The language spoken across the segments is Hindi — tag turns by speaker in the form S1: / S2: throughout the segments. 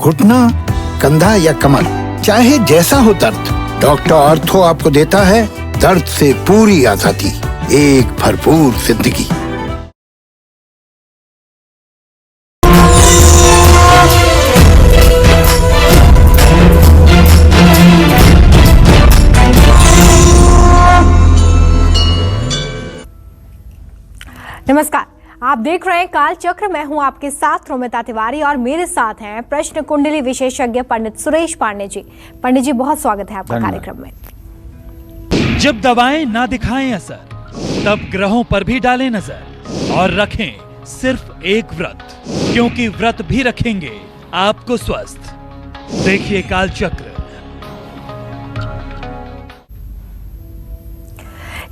S1: घुटना, कंधा या कमर, चाहे जैसा हो दर्द, डॉक्टर ऑर्थो आपको देता है दर्द से पूरी आजादी, एक भरपूर जिंदगी।
S2: नमस्कार, आप देख रहे हैं काल चक्र। मैं हूं आपके साथ रोमिता तिवारी और मेरे साथ हैं प्रश्न कुंडली विशेषज्ञ पंडित सुरेश पांडे जी। पंडित जी, बहुत स्वागत है आपका कार्यक्रम में।
S3: जब दवाएं ना दिखाएं असर, तब ग्रहों पर भी डालें नजर और रखें सिर्फ एक व्रत, क्योंकि व्रत भी रखेंगे आपको स्वस्थ। देखिए काल चक्र।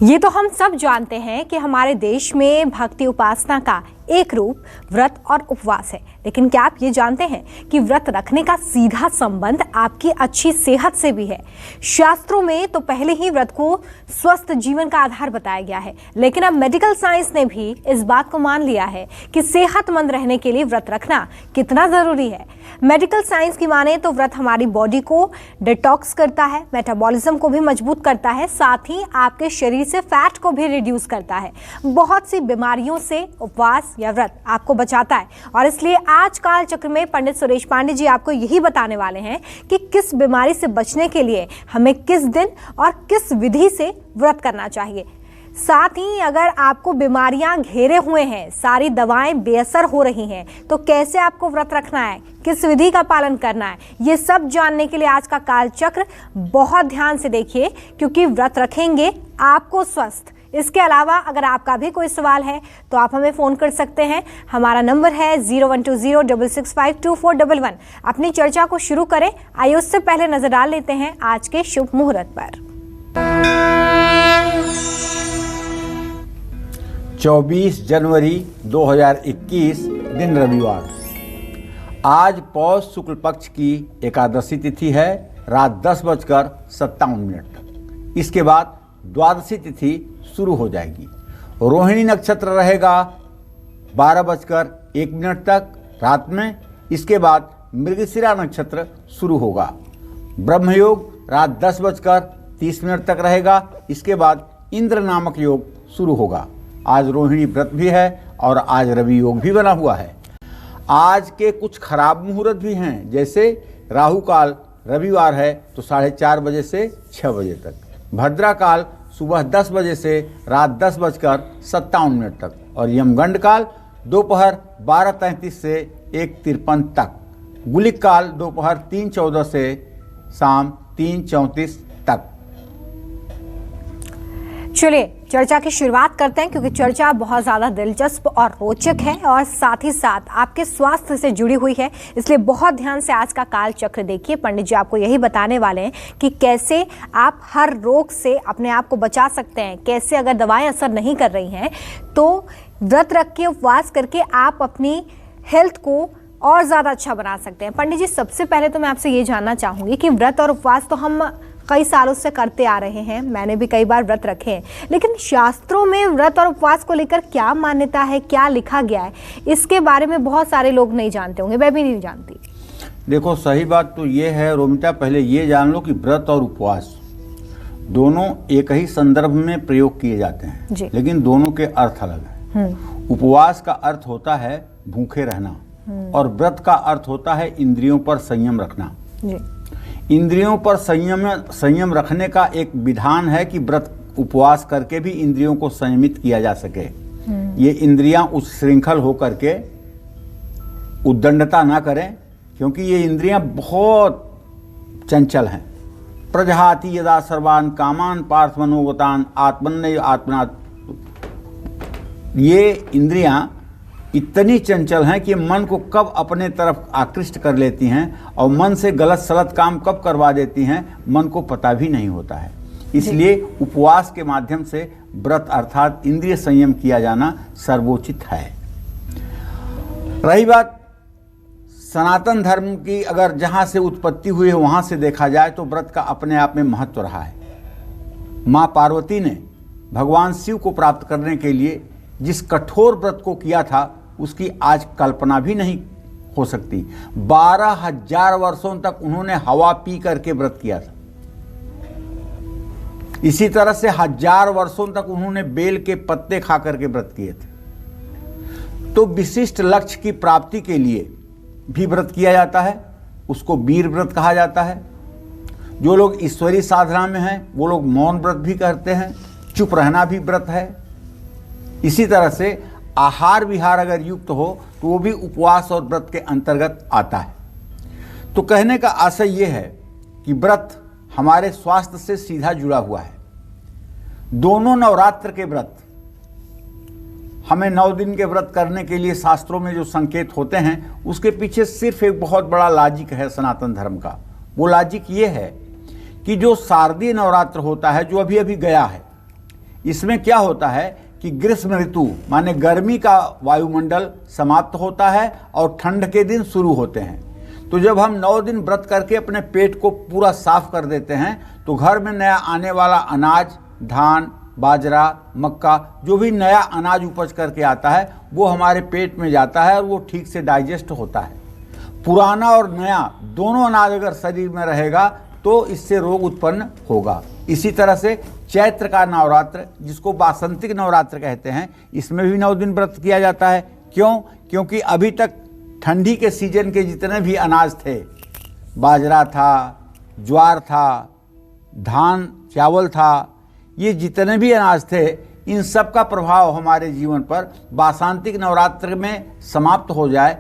S2: ये तो हम सब जानते हैं कि हमारे देश में भक्ति उपासना का एक रूप व्रत और उपवास है, लेकिन क्या आप ये जानते हैं कि व्रत रखने का सीधा संबंध आपकी अच्छी सेहत से भी है। शास्त्रों में तो पहले ही व्रत को स्वस्थ जीवन का आधार बताया गया है, लेकिन अब मेडिकल साइंस ने भी इस बात को मान लिया है कि सेहतमंद रहने के लिए व्रत रखना कितना जरूरी है। मेडिकल साइंस की माने तो व्रत हमारी बॉडी को डिटॉक्स करता है, मेटाबॉलिज्म को भी मजबूत करता है, साथ ही आपके शरीर से फैट को भी रिड्यूस करता है। बहुत सी बीमारियों से उपवास या व्रत आपको बचाता है, और इसलिए आज काल चक्र में पंडित सुरेश पांडे जी आपको यही बताने वाले हैं कि किस बीमारी से बचने के लिए हमें किस दिन और किस विधि से व्रत करना चाहिए। साथ ही अगर आपको बीमारियां घेरे हुए हैं, सारी दवाएं बेअसर हो रही हैं, तो कैसे आपको व्रत रखना है, किस विधि का पालन करना है, ये सब जानने के लिए आज का काल चक्र बहुत ध्यान से देखिए, क्योंकि व्रत रखेंगे आपको स्वस्थ। इसके अलावा अगर आपका भी कोई सवाल है तो आप हमें फ़ोन कर सकते हैं। हमारा नंबर है 0120665241। अपनी चर्चा को शुरू करें। आइए उससे पहले नजर डाल लेते हैं आज के शुभ मुहूर्त पर।
S4: 24 जनवरी 2021 दिन रविवार। आज पौष शुक्ल पक्ष की एकादशी तिथि है, रात 10:57 तक। इसके बाद द्वादशी तिथि शुरू हो जाएगी। रोहिणी नक्षत्र रहेगा 12:01 तक रात में। इसके बाद मृगशिरा नक्षत्र शुरू होगा। ब्रह्मयोग रात 10:30 तक रहेगा। इसके बाद इंद्र नामक योग शुरू होगा। आज रोहिणी व्रत भी है और आज रवि योग भी बना हुआ है। आज के कुछ खराब मुहूर्त भी हैं, जैसे राहु काल रविवार है तो 4:30 बजे से 6 बजे तक, भद्रा काल सुबह 10 बजे से रात 10:57 तक, और यमगंड काल दोपहर 12:33 से 1:53 तक, गुलिक काल दोपहर 3:14 से शाम 3:34 तक।
S2: चलिए चर्चा की शुरुआत करते हैं, क्योंकि चर्चा बहुत ज़्यादा दिलचस्प और रोचक है और साथ ही साथ आपके स्वास्थ्य से जुड़ी हुई है, इसलिए बहुत ध्यान से आज का काल चक्र देखिए। पंडित जी आपको यही बताने वाले हैं कि कैसे आप हर रोग से अपने आप को बचा सकते हैं, कैसे अगर दवाएं असर नहीं कर रही हैं तो व्रत रख के उपवास करके आप अपनी हेल्थ को और ज़्यादा अच्छा बना सकते हैं। पंडित जी, सबसे पहले तो मैं आपसे ये जानना चाहूँगी कि व्रत और उपवास तो हम कई सालों से करते आ रहे हैं, मैंने भी कई बार व्रत रखे हैं, लेकिन शास्त्रों में व्रत और उपवास को लेकर क्या मान्यता है, क्या लिखा गया है, इसके बारे में बहुत सारे लोग नहीं जानते होंगे, मैं भी नहीं जानती।
S4: देखो, सही बात तो ये है रोमिता, पहले ये जान लो कि व्रत और उपवास दोनों एक ही संदर्भ में प्रयोग किए जाते हैं, लेकिन दोनों के अर्थ अलग हैं। उपवास का अर्थ होता है भूखे रहना, और व्रत का अर्थ होता है इंद्रियों पर संयम रखना। इंद्रियों पर संयम रखने का एक विधान है कि व्रत उपवास करके भी इंद्रियों को संयमित किया जा सके। ये इंद्रियां उच्छृंखल होकर के उद्दंडता ना करें, क्योंकि ये इंद्रियां बहुत चंचल हैं। प्रजहाति यदा सर्वान कामान पार्थ मनोगतान आत्मन्य आत्मना। ये इंद्रियां इतनी चंचल हैं कि मन को कब अपने तरफ आकृष्ट कर लेती हैं और मन से गलत सलत काम कब करवा देती हैं, मन को पता भी नहीं होता है। इसलिए उपवास के माध्यम से व्रत अर्थात इंद्रिय संयम किया जाना सर्वोचित है। रही बात सनातन धर्म की, अगर जहाँ से उत्पत्ति हुई है वहाँ से देखा जाए तो व्रत का अपने आप में महत्व रहा है। माँ पार्वती ने भगवान शिव को प्राप्त करने के लिए जिस कठोर व्रत को किया था उसकी आज कल्पना भी नहीं हो सकती। 12,000 वर्षों तक उन्होंने हवा पी करके व्रत किया था। इसी तरह से 1000 वर्षों तक उन्होंने बेल के पत्ते खा करके व्रत किए थे। तो विशिष्ट लक्ष्य की प्राप्ति के लिए भी व्रत किया जाता है, उसको वीर व्रत कहा जाता है। जो लोग ईश्वरीय साधना में हैं वो लोग मौन व्रत भी करते हैं, चुप रहना भी व्रत है। इसी तरह से आहार विहार अगर युक्त हो तो वो भी उपवास और व्रत के अंतर्गत आता है। तो कहने का आशय ये है कि व्रत हमारे स्वास्थ्य से सीधा जुड़ा हुआ है। दोनों नवरात्र के व्रत, हमें 9 दिन के व्रत करने के लिए शास्त्रों में जो संकेत होते हैं उसके पीछे सिर्फ एक बहुत बड़ा लॉजिक है सनातन धर्म का। वो लॉजिक ये है कि जो शारदीय नवरात्र होता है जो अभी अभी गया है, इसमें क्या होता है कि ग्रीष्म ऋतु माने गर्मी का वायुमंडल समाप्त होता है और ठंड के दिन शुरू होते हैं। तो जब हम 9 दिन व्रत करके अपने पेट को पूरा साफ कर देते हैं तो घर में नया आने वाला अनाज, धान, बाजरा, मक्का, जो भी नया अनाज उपज करके आता है वो हमारे पेट में जाता है और वो ठीक से डाइजेस्ट होता है। पुराना और नया दोनों अनाज अगर शरीर में रहेगा तो इससे रोग उत्पन्न होगा। इसी तरह से चैत्र का नवरात्र, जिसको वासंतिक नवरात्र कहते हैं, इसमें भी 9 दिन व्रत किया जाता है। क्यों? क्योंकि अभी तक ठंडी के सीजन के जितने भी अनाज थे, बाजरा था, ज्वार था, धान चावल था, ये जितने भी अनाज थे, इन सब का प्रभाव हमारे जीवन पर वासंतिक नवरात्र में समाप्त हो जाए,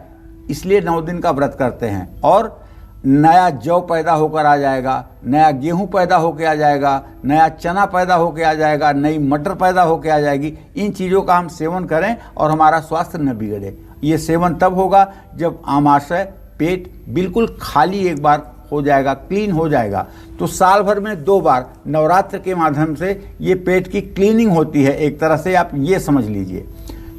S4: इसलिए 9 दिन का व्रत करते हैं। और नया जौ पैदा होकर आ जाएगा, नया गेहूं पैदा होकर आ जाएगा, नया चना पैदा होकर आ जाएगा, नई मटर पैदा होकर आ जाएगी। इन चीज़ों का हम सेवन करें और हमारा स्वास्थ्य न बिगड़े। ये सेवन तब होगा जब आमाशय, पेट बिल्कुल खाली एक बार हो जाएगा, क्लीन हो जाएगा। तो साल भर में 2 बार नवरात्र के माध्यम से ये पेट की क्लीनिंग होती है, एक तरह से आप ये समझ लीजिए।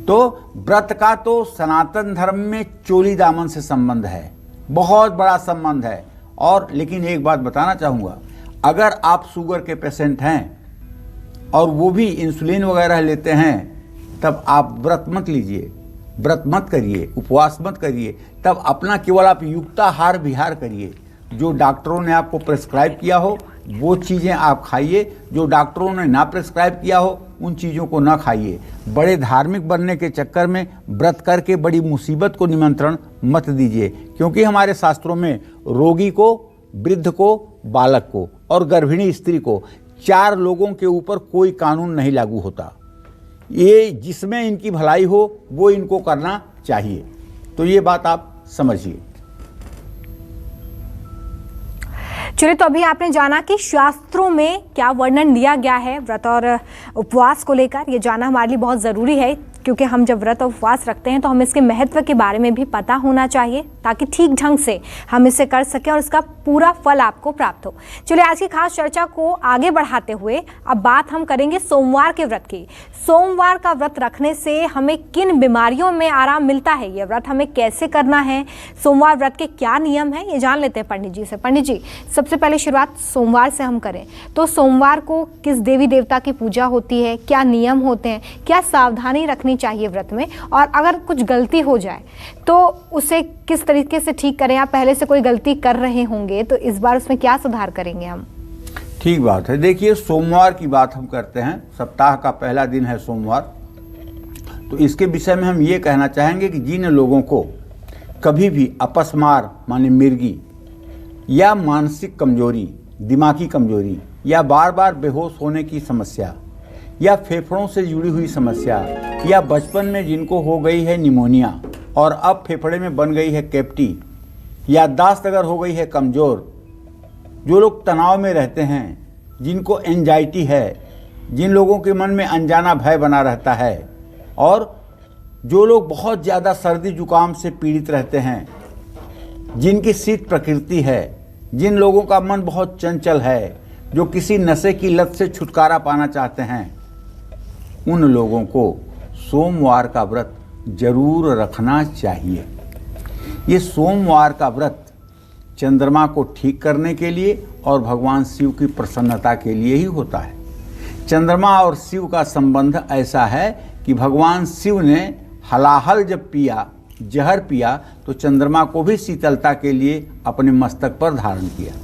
S4: तो व्रत का तो सनातन धर्म में चोली दामन से संबंध है, बहुत बड़ा संबंध है। और लेकिन एक बात बताना चाहूँगा, अगर आप शुगर के पेशेंट हैं और वो भी इंसुलिन वगैरह लेते हैं, तब आप व्रत मत लीजिए, व्रत मत करिए, उपवास मत करिए। तब अपना केवल आप युक्ताहार विहार करिए। जो डॉक्टरों ने आपको प्रेस्क्राइब किया हो वो चीज़ें आप खाइए, जो डॉक्टरों ने ना प्रेस्क्राइब किया हो उन चीज़ों को ना खाइए। बड़े धार्मिक बनने के चक्कर में व्रत करके बड़ी मुसीबत को निमंत्रण मत दीजिए, क्योंकि हमारे शास्त्रों में रोगी को, वृद्ध को, बालक को और गर्भिणी स्त्री को, 4 लोगों के ऊपर कोई कानून नहीं लागू होता। ये जिसमें इनकी भलाई हो वो इनको करना चाहिए। तो ये बात आप समझिए।
S2: चलिए, तो अभी आपने जाना कि शास्त्रों में क्या वर्णन दिया गया है व्रत और उपवास को लेकर। ये जानना हमारे लिए बहुत ज़रूरी है, क्योंकि हम जब व्रत और उपवास रखते हैं तो हमें इसके महत्व के बारे में भी पता होना चाहिए, ताकि ठीक ढंग से हम इसे कर सकें और इसका पूरा फल आपको प्राप्त हो। चलिए, आज की खास चर्चा को आगे बढ़ाते हुए अब बात हम करेंगे सोमवार के व्रत की। सोमवार का व्रत रखने से हमें किन बीमारियों में आराम मिलता है, ये व्रत हमें कैसे करना है, सोमवार व्रत के क्या नियम हैं, ये जान लेते हैं पंडित जी से। पंडित जी, सबसे पहले शुरुआत सोमवार से हम करें तो सोमवार को किस देवी देवता की पूजा होती है, क्या नियम होते हैं, क्या सावधानी रखनी चाहिए व्रत में, और अगर कुछ गलती हो जाए तो उसे किस तरीके से ठीक करें। आप पहले से कोई गलती कर रहे होंगे तो इस बार उसमें क्या सुधार करेंगे हम?
S4: ठीक बात है। देखिए, सोमवार की बात हम करते हैं, सप्ताह का पहला दिन है सोमवार। तो इसके विषय में हम ये कहना चाहेंगे कि जिन लोगों को कभी भी अपस्मार माने मिर्गी या मानसिक कमजोरी, दिमागी कमजोरी या बार बार बेहोश होने की समस्या या फेफड़ों से जुड़ी हुई समस्या, या बचपन में जिनको हो गई है निमोनिया और अब फेफड़े में बन गई है कैविटी, याददाश्त अगर हो गई है कमज़ोर, जो लोग तनाव में रहते हैं, जिनको एंजाइटी है, जिन लोगों के मन में अनजाना भय बना रहता है, और जो लोग बहुत ज़्यादा सर्दी जुकाम से पीड़ित रहते हैं, जिनकी शीत प्रकृति है, जिन लोगों का मन बहुत चंचल है, जो किसी नशे की लत से छुटकारा पाना चाहते हैं, उन लोगों को सोमवार का व्रत जरूर रखना चाहिए। ये सोमवार का व्रत चंद्रमा को ठीक करने के लिए और भगवान शिव की प्रसन्नता के लिए ही होता है। चंद्रमा और शिव का संबंध ऐसा है कि भगवान शिव ने हलाहल जब पिया जहर पिया तो चंद्रमा को भी शीतलता के लिए अपने मस्तक पर धारण किया।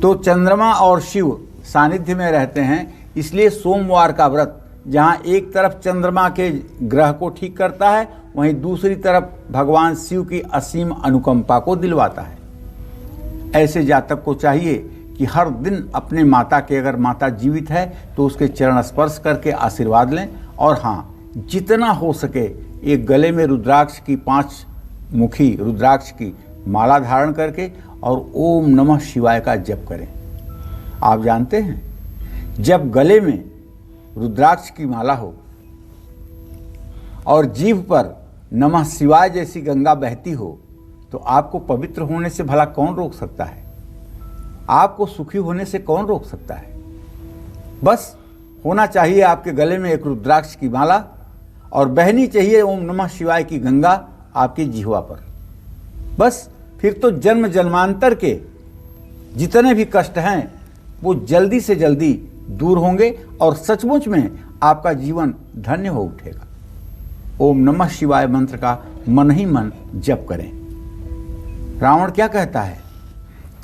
S4: तो चंद्रमा और शिव सानिध्य में रहते हैं, इसलिए सोमवार का व्रत जहाँ एक तरफ चंद्रमा के ग्रह को ठीक करता है, वहीं दूसरी तरफ भगवान शिव की असीम अनुकंपा को दिलवाता है। ऐसे जातक को चाहिए कि हर दिन अपने माता के, अगर माता जीवित है तो उसके चरण स्पर्श करके आशीर्वाद लें, और हाँ, जितना हो सके एक गले में रुद्राक्ष की 5 मुखी रुद्राक्ष की माला धारण करके और ओम नमः शिवाय का जप करें। आप जानते हैं, जब गले में रुद्राक्ष की माला हो और जीभ पर नमः शिवाय जैसी गंगा बहती हो, तो आपको पवित्र होने से भला कौन रोक सकता है? आपको सुखी होने से कौन रोक सकता है? बस होना चाहिए आपके गले में एक रुद्राक्ष की माला और बहनी चाहिए ओम नमः शिवाय की गंगा आपकी जिह्वा पर। बस फिर तो जन्म जन्मांतर के जितने भी कष्ट हैं वो जल्दी से जल्दी दूर होंगे और सचमुच में आपका जीवन धन्य हो उठेगा। ओम नमः शिवाय मंत्र का मन ही मन जप करें। रावण क्या कहता है?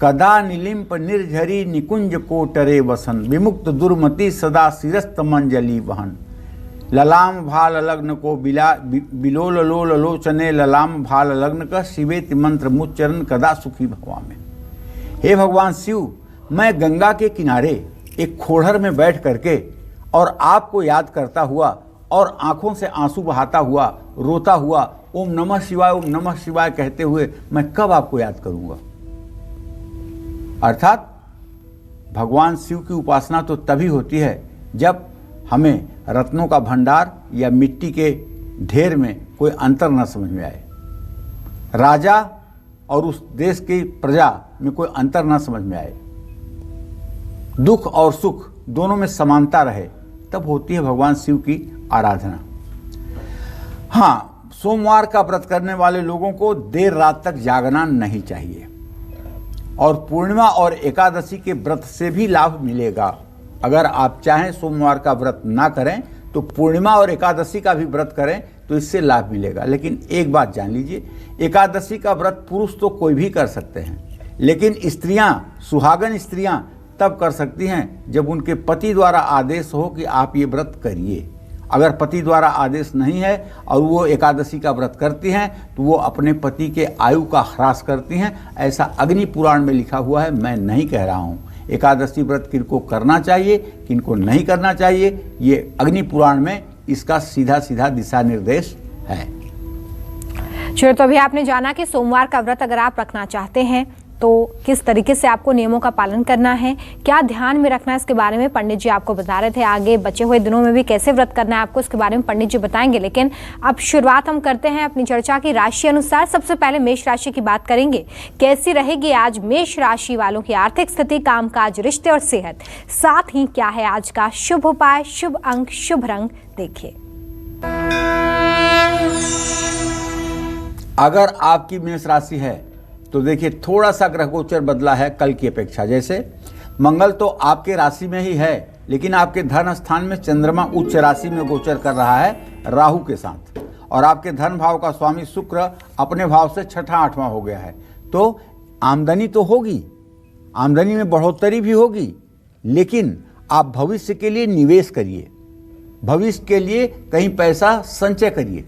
S4: कदा निलिम्प निर्झरी निकुंज कोटरे वसन, विमुक्त दुर्मति सदा शिरस्त मंजलि वहन। ललाम भाल लग्न को बिलोल लोल लोचने, ललाम भाल लग्न का शिवेति मंत्र मुच्चरण कदा सुखी भवा में। हे भगवान शिव, मैं गंगा के किनारे एक खोड़र में बैठ करके और आपको याद करता हुआ और आंखों से आंसू बहाता हुआ, रोता हुआ ओम नमः शिवाय कहते हुए मैं कब आपको याद करूंगा? अर्थात भगवान शिव की उपासना तो तभी होती है जब हमें रत्नों का भंडार या मिट्टी के ढेर में कोई अंतर न समझ में आए, राजा और उस देश की प्रजा में कोई अंतर न समझ में आए, दुख और सुख दोनों में समानता रहे, तब होती है भगवान शिव की आराधना। हाँ, सोमवार का व्रत करने वाले लोगों को देर रात तक जागना नहीं चाहिए और पूर्णिमा और एकादशी के व्रत से भी लाभ मिलेगा। अगर आप चाहें सोमवार का व्रत ना करें तो पूर्णिमा और एकादशी का भी व्रत करें तो इससे लाभ मिलेगा। लेकिन एक बात जान लीजिए, एकादशी का व्रत पुरुष तो कोई भी कर सकते हैं, लेकिन स्त्रियां, सुहागन स्त्रियां तब कर सकती हैं जब उनके पति द्वारा आदेश हो कि आप ये व्रत करिए। अगर पति द्वारा आदेश नहीं है और वो एकादशी का व्रत करती हैं तो वो अपने पति के आयु का ह्रास करती हैं। ऐसा अग्नि पुराण में लिखा हुआ है, मैं नहीं कह रहा हूँ। एकादशी व्रत किनको करना चाहिए, किनको नहीं करना चाहिए, ये अग्नि पुराण में इसका सीधा सीधा दिशा निर्देश है।
S2: चलिए, तो अभी आपने जाना कि सोमवार का व्रत अगर आप रखना चाहते हैं तो किस तरीके से आपको नियमों का पालन करना है, क्या ध्यान में रखना है, इसके बारे में पंडित जी आपको बता रहे थे। आगे बचे हुए दिनों में भी कैसे व्रत करना है आपको, इसके बारे में पंडित जी बताएंगे। लेकिन अब शुरुआत हम करते हैं अपनी चर्चा की राशि अनुसार। सबसे पहले मेष राशि की बात करेंगे। कैसी रहेगी आज मेष राशि वालों की आर्थिक स्थिति, कामकाज, रिश्ते और सेहत, साथ ही क्या है आज का शुभ उपाय, शुभ अंक, शुभ रंग, देखिए।
S4: अगर आपकी मेष राशि है तो देखिए, थोड़ा सा ग्रह गोचर बदला है कल की अपेक्षा। जैसे मंगल तो आपके राशि में ही है, लेकिन आपके धन स्थान में चंद्रमा उच्च राशि में गोचर कर रहा है राहु के साथ, और आपके धन भाव का स्वामी शुक्र अपने भाव से 6ठा 8वां हो गया है। तो आमदनी तो होगी, आमदनी में बढ़ोतरी भी होगी, लेकिन आप भविष्य के लिए निवेश करिए, भविष्य के लिए कहीं पैसा संचय करिए।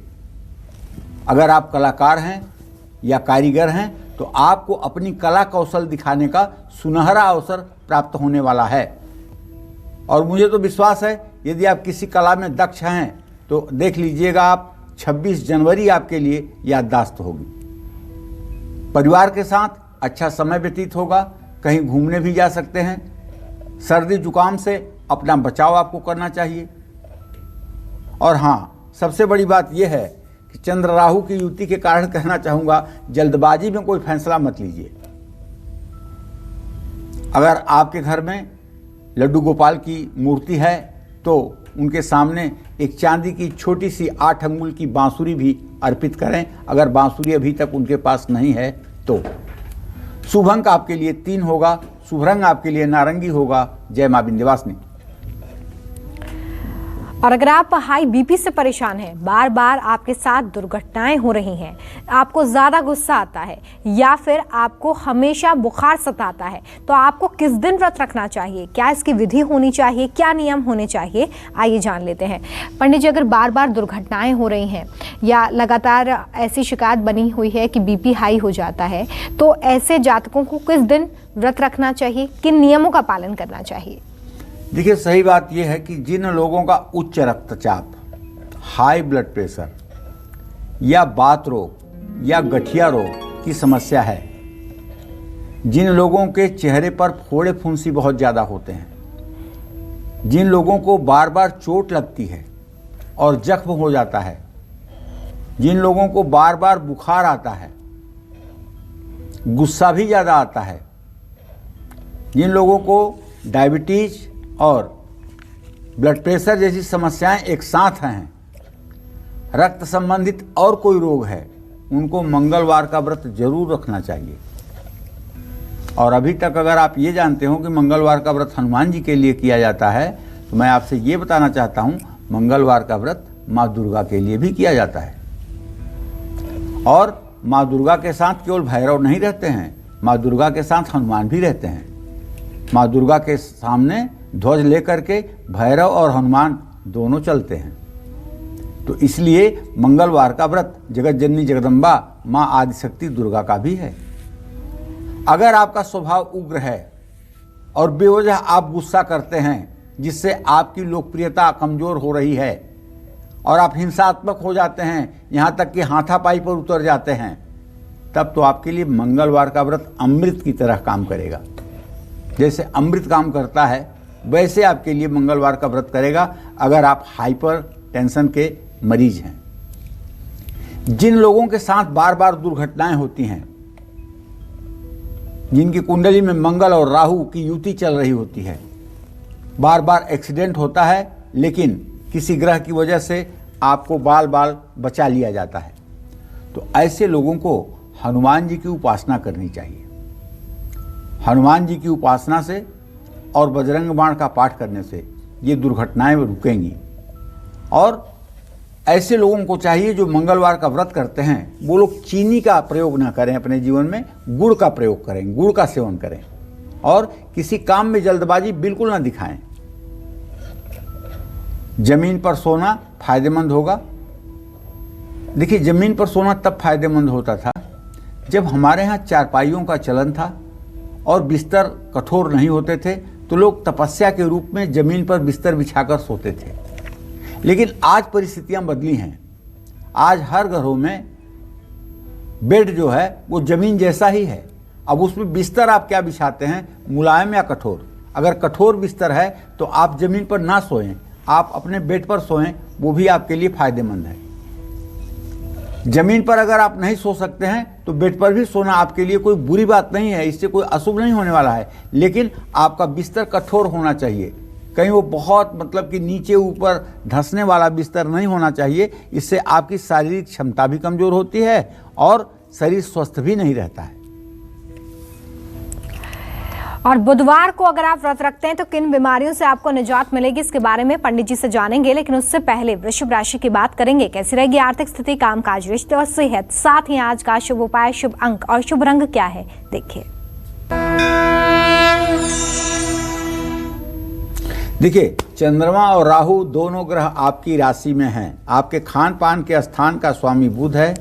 S4: अगर आप कलाकार हैं या कारीगर हैं तो आपको अपनी कला कौशल दिखाने का सुनहरा अवसर प्राप्त होने वाला है। और मुझे तो विश्वास है, यदि आप किसी कला में दक्ष हैं तो देख लीजिएगा आप 26 जनवरी आपके लिए याददाश्त होगी। परिवार के साथ अच्छा समय व्यतीत होगा, कहीं घूमने भी जा सकते हैं। सर्दी जुकाम से अपना बचाव आपको करना चाहिए। और हाँ, सबसे बड़ी बात यह है कि चंद्र राहु की युति के कारण कहना चाहूंगा, जल्दबाजी में कोई फैसला मत लीजिए। अगर आपके घर में लड्डू गोपाल की मूर्ति है तो उनके सामने एक चांदी की छोटी सी 8 अंगुल की बांसुरी भी अर्पित करें, अगर बांसुरी अभी तक उनके पास नहीं है तो। शुभ अंक आपके लिए 3 होगा, शुभ रंग आपके लिए नारंगी होगा। जय मां विंध्यवासिनी।
S2: और अगर आप हाई बीपी से परेशान हैं, बार बार आपके साथ दुर्घटनाएं हो रही हैं, आपको ज़्यादा गुस्सा आता है या फिर आपको हमेशा बुखार सताता है, तो आपको किस दिन व्रत रखना चाहिए, क्या इसकी विधि होनी चाहिए, क्या नियम होने चाहिए, आइए जान लेते हैं। पंडित जी, अगर बार बार दुर्घटनाएं हो रही हैं या लगातार ऐसी शिकायत बनी हुई है कि बीपी हाई हो जाता है, तो ऐसे जातकों को किस दिन व्रत रखना चाहिए, किन नियमों का पालन करना चाहिए?
S4: देखिए, सही बात यह है कि जिन लोगों का उच्च रक्तचाप, हाई ब्लड प्रेशर या बात रोग या गठिया रोग की समस्या है, जिन लोगों के चेहरे पर फोड़े फुंसी बहुत ज़्यादा होते हैं, जिन लोगों को बार बार चोट लगती है और जख्म हो जाता है, जिन लोगों को बार बार बुखार आता है, गुस्सा भी ज़्यादा आता है, जिन लोगों को डायबिटीज और ब्लड प्रेशर जैसी समस्याएं एक साथ हैं, रक्त संबंधित और कोई रोग है, उनको मंगलवार का व्रत जरूर रखना चाहिए। और अभी तक अगर आप ये जानते हो कि मंगलवार का व्रत हनुमान जी के लिए किया जाता है, तो मैं आपसे ये बताना चाहता हूँ, मंगलवार का व्रत माँ दुर्गा के लिए भी किया जाता है। और माँ दुर्गा के साथ केवल भैरव नहीं रहते हैं, माँ दुर्गा के साथ हनुमान भी रहते हैं। माँ दुर्गा के सामने ध्वज लेकर के भैरव और हनुमान दोनों चलते हैं। तो इसलिए मंगलवार का व्रत जगत जननी जगदम्बा माँ आदिशक्ति दुर्गा का भी है। अगर आपका स्वभाव उग्र है और बेवजह आप गुस्सा करते हैं, जिससे आपकी लोकप्रियता कमजोर हो रही है और आप हिंसात्मक हो जाते हैं, यहाँ तक कि हाथापाई पर उतर जाते हैं, तब तो आपके लिए मंगलवार का व्रत अमृत की तरह काम करेगा। जैसे अमृत काम करता है, वैसे आपके लिए मंगलवार का व्रत करेगा अगर आप हाइपर टेंशन के मरीज हैं। जिन लोगों के साथ बार बार दुर्घटनाएं होती हैं, जिनकी कुंडली में मंगल और राहु की युति चल रही होती है, बार बार एक्सीडेंट होता है, लेकिन किसी ग्रह की वजह से आपको बाल बाल बचा लिया जाता है, तो ऐसे लोगों को हनुमान जी की उपासना करनी चाहिए। हनुमान जी की उपासना से और बजरंग बाण का पाठ करने से ये दुर्घटनाएं रुकेंगी। और ऐसे लोगों को चाहिए जो मंगलवार का व्रत करते हैं, वो लोग चीनी का प्रयोग ना करें अपने जीवन में, गुड़ का प्रयोग करें, गुड़ का सेवन करें और किसी काम में जल्दबाजी बिल्कुल ना दिखाएं। जमीन पर सोना फायदेमंद होगा। देखिए, जमीन पर सोना तब फायदेमंद होता था जब हमारे यहाँ चारपाइयों का चलन था और बिस्तर कठोर नहीं होते थे, तो लोग तपस्या के रूप में जमीन पर बिस्तर बिछाकर सोते थे। लेकिन आज परिस्थितियां बदली हैं। आज हर घरों में बेड जो है वो जमीन जैसा ही है। अब उसमें बिस्तर आप क्या बिछाते हैं, मुलायम या कठोर? अगर कठोर बिस्तर है तो आप जमीन पर ना सोएं, आप अपने बेड पर सोएं, वो भी आपके लिए फायदेमंद है। जमीन पर अगर आप नहीं सो सकते हैं तो बेड पर भी सोना आपके लिए कोई बुरी बात नहीं है, इससे कोई अशुभ नहीं होने वाला है। लेकिन आपका बिस्तर कठोर होना चाहिए, कहीं वो बहुत मतलब कि नीचे ऊपर धंसने वाला बिस्तर नहीं होना चाहिए। इससे आपकी शारीरिक क्षमता भी कमजोर होती है और शरीर स्वस्थ भी नहीं रहता है।
S2: और बुधवार को अगर आप व्रत रखते हैं तो किन बीमारियों से आपको निजात मिलेगी, इसके बारे में पंडित जी से जानेंगे। लेकिन उससे पहले वृषभ राशि की बात करेंगे। कैसी रहेगी आर्थिक स्थिति, कामकाज, रिश्ते और सेहत, साथ ही आज का शुभ उपाय, शुभ अंक और शुभ रंग क्या है, देखिए।
S4: देखिए, चंद्रमा और राहु दोनों ग्रह आपकी राशि में हैं। आपके खान पान के स्थान का स्वामी बुध है।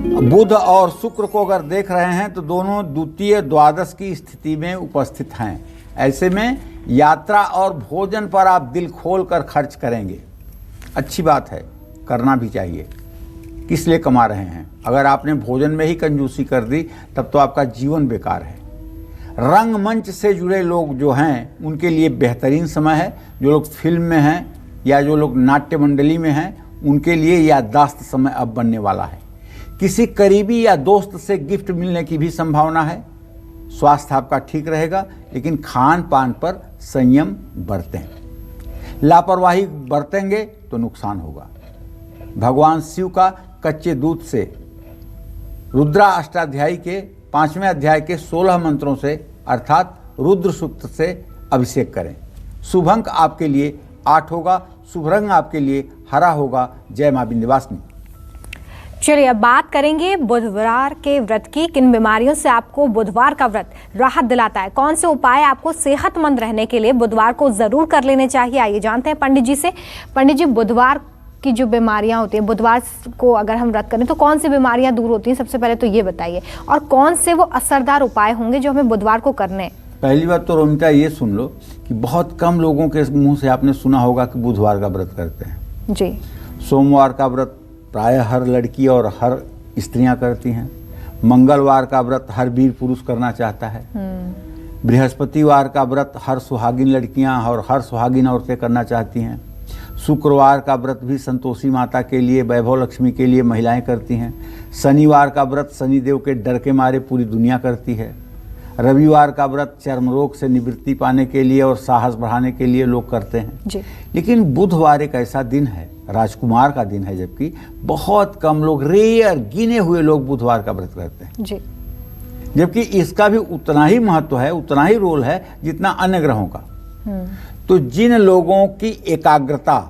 S4: बुध और शुक्र को अगर देख रहे हैं तो दोनों द्वितीय द्वादश की स्थिति में उपस्थित हैं। ऐसे में यात्रा और भोजन पर आप दिल खोल कर खर्च करेंगे, अच्छी बात है, करना भी चाहिए। किस लिए कमा रहे हैं? अगर आपने भोजन में ही कंजूसी कर दी तब तो आपका जीवन बेकार है। रंगमंच से जुड़े लोग जो हैं उनके लिए बेहतरीन समय है। जो लोग फिल्म में हैं या जो लोग नाट्य मंडली में हैं उनके लिए याददाश्त समय अब बनने वाला है। किसी करीबी या दोस्त से गिफ्ट मिलने की भी संभावना है। स्वास्थ्य आपका ठीक रहेगा, लेकिन खान पान पर संयम बरतें। लापरवाही बरतेंगे तो नुकसान होगा। भगवान शिव का कच्चे दूध से रुद्रा अष्टाध्यायी के 5वें अध्याय के 16 मंत्रों से अर्थात रुद्र सूक्त से अभिषेक करें। शुभ अंक आपके लिए 8 होगा। शुभ रंग आपके लिए हरा होगा। जय मां विंध्यवासिनी।
S2: चलिए अब बात करेंगे बुधवार के व्रत की। किन बीमारियों से आपको बुधवार का व्रत राहत दिलाता है, कौन से उपाय आपको सेहतमंद रहने के लिए बुधवार को जरूर कर लेने चाहिए, आइए जानते हैं पंडित जी से। पंडित जी, बुधवार की जो बीमारियां होती हैं, बुधवार को अगर हम व्रत करें तो कौन सी बीमारियां दूर होती हैं, सबसे पहले तो ये बताइए, और कौन से वो असरदार उपाय होंगे जो हमें बुधवार को करने हैं?
S4: पहली बात तो रोमिता ये सुन लो कि बहुत कम लोगों के मुंह से आपने सुना होगा कि बुधवार का व्रत करते हैं।
S2: जी।
S4: सोमवार का व्रत प्रायः हर लड़की और हर स्त्रियां करती हैं। मंगलवार का व्रत हर वीर पुरुष करना चाहता है। बृहस्पतिवार का व्रत हर सुहागिन लड़कियां और हर सुहागिन औरतें करना चाहती हैं। शुक्रवार का व्रत भी संतोषी माता के लिए, वैभव लक्ष्मी के लिए महिलाएं करती हैं। शनिवार का व्रत शनिदेव के डर के मारे पूरी दुनिया करती है। रविवार का व्रत चर्म रोग से निवृत्ति पाने के लिए और साहस बढ़ाने के लिए लोग करते हैं
S2: जी।
S4: लेकिन बुधवार एक ऐसा दिन है, राजकुमार का दिन है, जबकि बहुत कम लोग, रेयर गिने हुए लोग बुधवार का व्रत करते हैं
S2: जी।
S4: जबकि इसका भी उतना ही महत्व है, उतना ही रोल है जितना अन्य ग्रहों का। तो जिन लोगों की एकाग्रता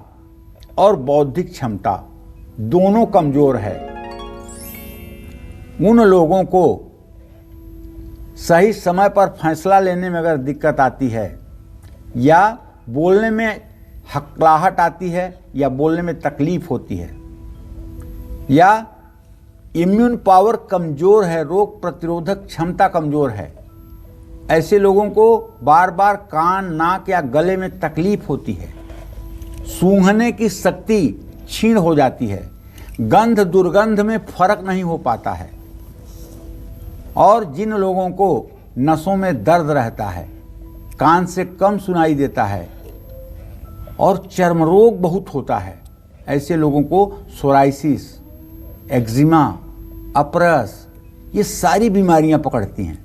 S4: और बौद्धिक क्षमता दोनों कमजोर है, उन लोगों को सही समय पर फैसला लेने में अगर दिक्कत आती है, या बोलने में हकलाहट आती है, या बोलने में तकलीफ होती है, या इम्यून पावर कमजोर है, रोग प्रतिरोधक क्षमता कमजोर है, ऐसे लोगों को बार बार कान, नाक या गले में तकलीफ होती है, सूंघने की शक्ति क्षीण हो जाती है, गंध दुर्गंध में फर्क नहीं हो पाता है, और जिन लोगों को नसों में दर्द रहता है, कान से कम सुनाई देता है और चर्म रोग बहुत होता है, ऐसे लोगों को सोराइसिस, एक्जिमा, अपरस, ये सारी बीमारियां पकड़ती हैं।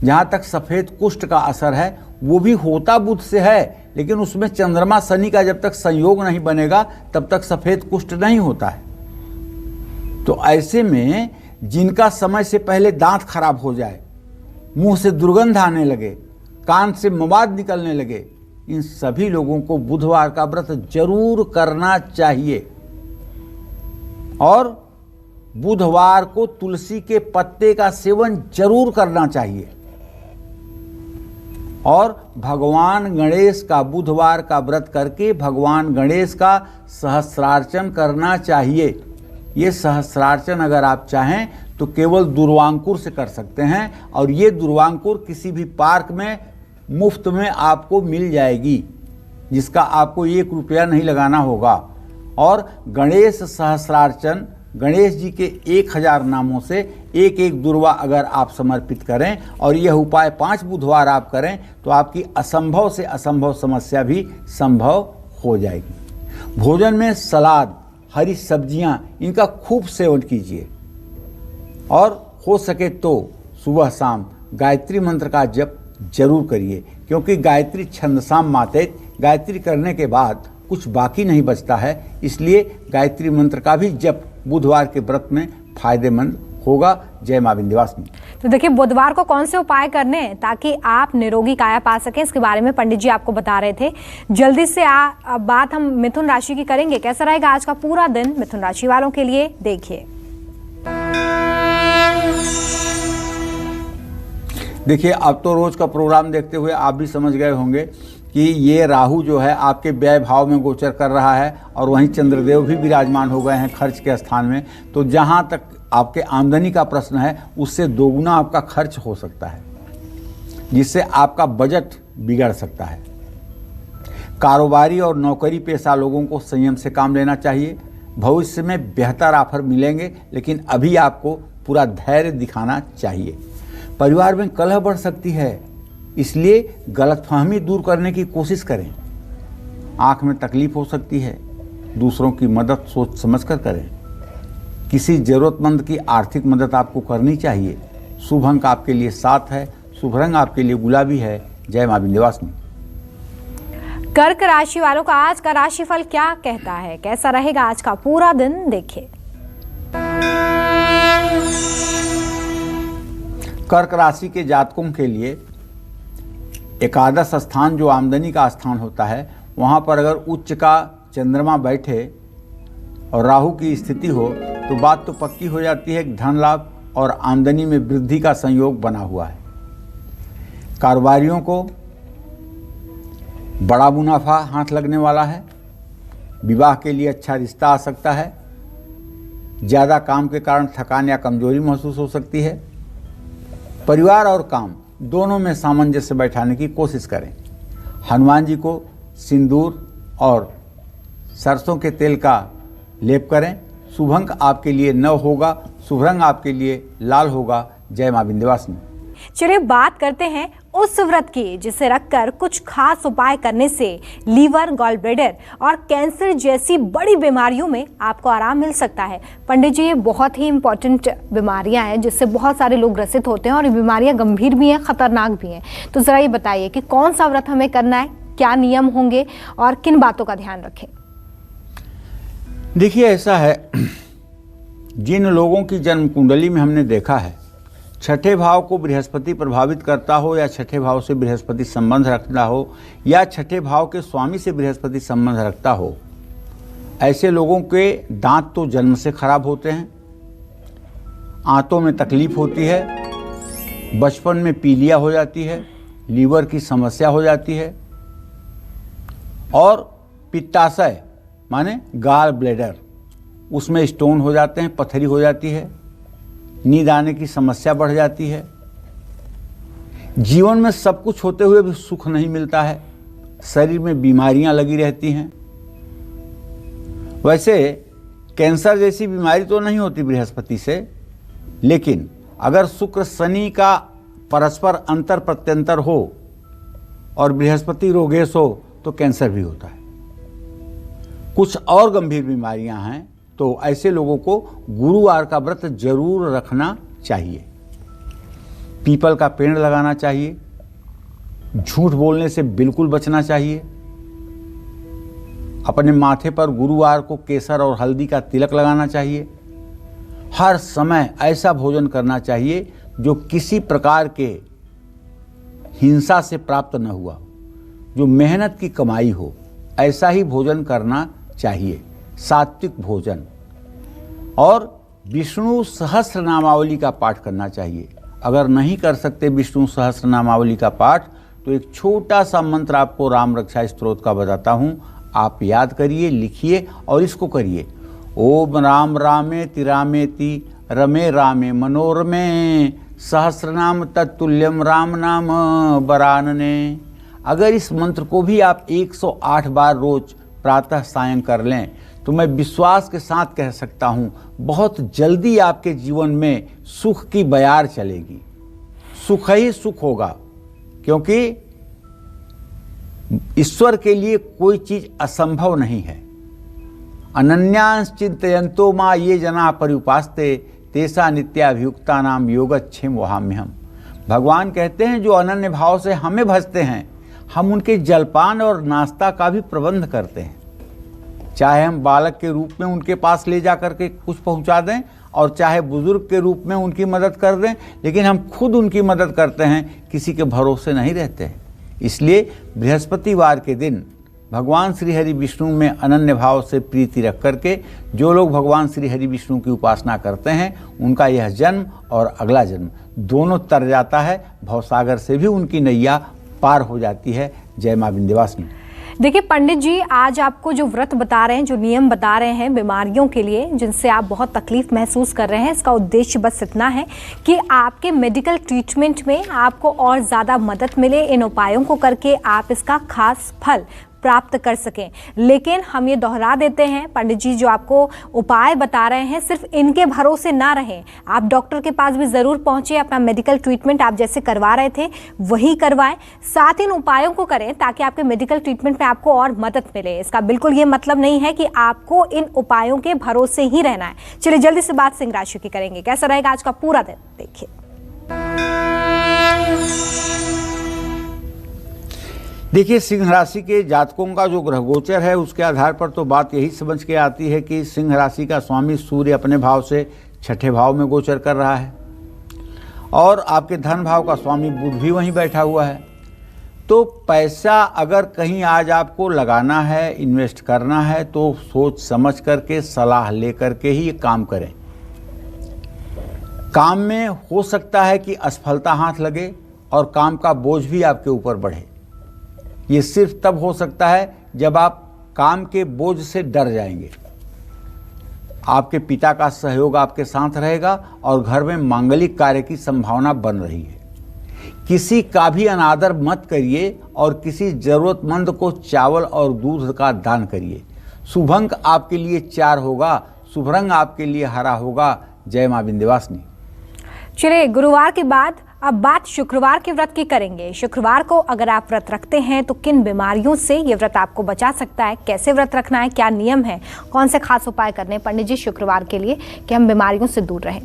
S4: जहाँ तक सफ़ेद कुष्ठ का असर है, वो भी होता बुध से है, लेकिन उसमें चंद्रमा शनि का जब तक संयोग नहीं बनेगा तब तक सफ़ेद कुष्ठ नहीं होता है। तो ऐसे में जिनका समय से पहले दांत खराब हो जाए, मुंह से दुर्गंध आने लगे, कान से मवाद निकलने लगे, इन सभी लोगों को बुधवार का व्रत जरूर करना चाहिए। और बुधवार को तुलसी के पत्ते का सेवन जरूर करना चाहिए। और भगवान गणेश का बुधवार का व्रत करके भगवान गणेश का सहस्रार्चन करना चाहिए। ये सहस्रार्चन अगर आप चाहें तो केवल दुर्वांकुर से कर सकते हैं, और ये दुर्वांकुर किसी भी पार्क में मुफ्त में आपको मिल जाएगी, जिसका आपको 1 रुपया नहीं लगाना होगा। और गणेश सहस्रार्चन, गणेश जी के 1000 नामों से एक एक दुर्वा अगर आप समर्पित करें और यह उपाय 5 बुधवार आप करें, तो आपकी असंभव से असंभव समस्या भी संभव हो जाएगी। भोजन में सलाद, हरी सब्जियां, इनका खूब सेवन कीजिए, और हो सके तो सुबह शाम गायत्री मंत्र का जप जरूर करिए, क्योंकि गायत्री छंदसाम मातेत, गायत्री करने के बाद कुछ बाकी नहीं बचता है। इसलिए गायत्री मंत्र का भी जप बुधवार के व्रत में फायदेमंद होगा। जय मां विंध्यवासिनी।
S2: तो देखिए, बुधवार को कौन से उपाय करने हैं ताकि आप निरोगी काया पा सकें, इसके बारे में पंडित जी आपको बता रहे थे। जल्दी से अब बात हम मिथुन राशि की करेंगे। कैसा रहेगा आज का पूरा दिन मिथुन राशि वालों के लिए, देखिए।
S4: देखिए, अब तो रोज का प्रोग्राम देखते हुए आप भी समझ गए होंगे कि ये राहु जो है आपके व्यय भाव में गोचर कर रहा है, और वहीं चंद्रदेव भी विराजमान हो गए हैं खर्च के स्थान में। तो जहाँ तक आपके आमदनी का प्रश्न है, उससे दोगुना आपका खर्च हो सकता है, जिससे आपका बजट बिगड़ सकता है। कारोबारी और नौकरी पेशा लोगों को संयम से काम लेना चाहिए। भविष्य में बेहतर ऑफर मिलेंगे, लेकिन अभी आपको पूरा धैर्य दिखाना चाहिए। परिवार में कलह बढ़ सकती है, इसलिए गलतफहमी दूर करने की कोशिश करें। आंख में तकलीफ हो सकती है, दूसरों की मदद सोच समझकर करें। किसी जरूरतमंद की आर्थिक मदद आपको करनी चाहिए। शुभ अंक आपके लिए 7 है, शुभ रंग आपके लिए गुलाबी है। जय मां विंध्यवासिनी।
S2: कर्क राशि वालों का आज का राशिफल क्या कहता है, कैसा रहेगा आज का पूरा दिन, देखिए।
S4: कर्क राशि के जातकों के लिए एकादश स्थान, जो आमदनी का स्थान होता है, वहाँ पर अगर उच्च का चंद्रमा बैठे और राहु की स्थिति हो तो बात तो पक्की हो जाती है कि धन लाभ और आमदनी में वृद्धि का संयोग बना हुआ है। कारोबारियों को बड़ा मुनाफा हाथ लगने वाला है। विवाह के लिए अच्छा रिश्ता आ सकता है। ज़्यादा काम के कारण थकान या कमजोरी महसूस हो सकती है। परिवार और काम दोनों में सामंजस्य बैठाने की कोशिश करें। हनुमान जी को सिंदूर और सरसों के तेल का लेप करें। शुभ अंक आपके लिए 9 होगा। शुभ रंग आपके लिए लाल होगा। जय मां विंध्यवासिनी।
S2: चलिए बात करते हैं उस व्रत की जिसे रखकर कुछ खास उपाय करने से लीवर, गॉल ब्लैडर और कैंसर जैसी बड़ी बीमारियों में आपको आराम मिल सकता है। पंडित जी, ये बहुत ही इंपॉर्टेंट बीमारियां हैं जिससे बहुत सारे लोग ग्रसित होते हैं और ये बीमारियां गंभीर भी हैं, खतरनाक भी हैं। तो जरा ये बताइए कि कौन सा व्रत हमें करना है, क्या नियम होंगे और किन बातों का ध्यान रखें?
S4: देखिए, ऐसा है, जिन लोगों की जन्म कुंडली में हमने देखा है छठे भाव को बृहस्पति प्रभावित करता हो या छठे भाव से बृहस्पति संबंध रखता हो या छठे भाव के स्वामी से बृहस्पति संबंध रखता हो, ऐसे लोगों के दांत तो जन्म से खराब होते हैं, आंतों में तकलीफ होती है, बचपन में पीलिया हो जाती है, लीवर की समस्या हो जाती है और पित्ताशय माने गॉल ब्लैडर, उसमें स्टोन हो जाते हैं, पथरी हो जाती है, नींद आने की समस्या बढ़ जाती है। जीवन में सब कुछ होते हुए भी सुख नहीं मिलता है, शरीर में बीमारियां लगी रहती हैं। वैसे कैंसर जैसी बीमारी तो नहीं होती बृहस्पति से, लेकिन अगर शुक्र शनि का परस्पर अंतर प्रत्यंतर हो और बृहस्पति रोगेश हो तो कैंसर भी होता है। कुछ और गंभीर बीमारियां हैं तो ऐसे लोगों को गुरुवार का व्रत जरूर रखना चाहिए। पीपल का पेड़ लगाना चाहिए, झूठ बोलने से बिल्कुल बचना चाहिए, अपने माथे पर गुरुवार को केसर और हल्दी का तिलक लगाना चाहिए। हर समय ऐसा भोजन करना चाहिए जो किसी प्रकार के हिंसा से प्राप्त न हुआ, जो मेहनत की कमाई हो, ऐसा ही भोजन करना चाहिए, सात्विक भोजन। और विष्णु सहस्त्र नामावली का पाठ करना चाहिए। अगर नहीं कर सकते विष्णु सहस्त्र नामावली का पाठ तो एक छोटा सा मंत्र आपको राम रक्षा स्तोत्र का बताता हूँ, आप याद करिए, लिखिए और इसको करिए। ओम राम रामेति रामेति रमे रामे मनोरमे सहस्रनाम तत्तुल्यम राम नाम वरानने। अगर इस मंत्र को भी आप 108 बार रोज प्रातः सायं कर लें तो मैं विश्वास के साथ कह सकता हूं बहुत जल्दी आपके जीवन में सुख की बयार चलेगी, सुख ही सुख होगा, क्योंकि ईश्वर के लिए कोई चीज असंभव नहीं है। अनन्यांश चिंतयन्तो मां ये जना परिउपास्ते तेसा नित्याभियुक्ता नाम योगक्षेम वहाम्यहम्। भगवान कहते हैं जो अनन्य भाव से हमें भजते हैं, हम उनके जलपान और नाश्ता का भी प्रबंध करते हैं। चाहे हम बालक के रूप में उनके पास ले जा करके कुछ पहुंचा दें और चाहे बुजुर्ग के रूप में उनकी मदद कर दें, लेकिन हम खुद उनकी मदद करते हैं, किसी के भरोसे नहीं रहते हैं। इसलिए बृहस्पतिवार के दिन भगवान श्री हरि विष्णु में अनन्य भाव से प्रीति रख करके जो लोग भगवान श्री हरि विष्णु की उपासना करते हैं उनका यह जन्म और अगला जन्म दोनों तर जाता है, भवसागर से भी उनकी नैया पार हो जाती है। जय मां विंध्यवासिनी।
S2: देखिए पंडित जी, आज आपको जो व्रत बता रहे हैं, जो नियम बता रहे हैं बीमारियों के लिए जिनसे आप बहुत तकलीफ महसूस कर रहे हैं, इसका उद्देश्य बस इतना है कि आपके मेडिकल ट्रीटमेंट में आपको और ज़्यादा मदद मिले। इन उपायों को करके आप इसका खास फल प्राप्त कर सकें। लेकिन हम ये दोहरा देते हैं, पंडित जी जो आपको उपाय बता रहे हैं सिर्फ इनके भरोसे ना रहें, आप डॉक्टर के पास भी ज़रूर पहुँचे, अपना मेडिकल ट्रीटमेंट आप जैसे करवा रहे थे वही करवाएं, साथ इन उपायों को करें ताकि आपके मेडिकल ट्रीटमेंट में आपको और मदद मिले। इसका बिल्कुल ये मतलब नहीं है कि आपको इन उपायों के भरोसे ही रहना है। चलिए जल्दी से बात सिंह राशि की करेंगे, कैसा रहेगा आज का पूरा दिन देखिए।
S4: देखिए, सिंह राशि के जातकों का जो ग्रह गोचर है उसके आधार पर तो बात यही समझ के आती है कि सिंह राशि का स्वामी सूर्य अपने भाव से छठे भाव में गोचर कर रहा है और आपके धन भाव का स्वामी बुध भी वहीं बैठा हुआ है। तो पैसा अगर कहीं आज आपको लगाना है, इन्वेस्ट करना है, तो सोच समझ करके, सलाह लेकर के ही काम करें। काम में हो सकता है कि असफलता हाथ लगे और काम का बोझ भी आपके ऊपर बढ़े। ये सिर्फ तब हो सकता है जब आप काम के बोझ से डर जाएंगे। आपके पिता का सहयोग आपके साथ रहेगा और घर में मांगलिक कार्य की संभावना बन रही है। किसी का भी अनादर मत करिए और किसी जरूरतमंद को चावल और दूध का दान करिए। शुभ अंक आपके लिए 4 होगा, शुभ रंग आपके लिए हरा होगा। जय मां विंध्यवासिनी।
S2: चलिए, गुरुवार के बाद अब बात शुक्रवार के व्रत की करेंगे। शुक्रवार को अगर आप व्रत रखते हैं तो किन बीमारियों से ये व्रत आपको बचा सकता है, कैसे व्रत रखना है, क्या नियम है, कौन से खास उपाय करने हैं पंडित जी शुक्रवार के लिए कि हम बीमारियों से दूर रहें?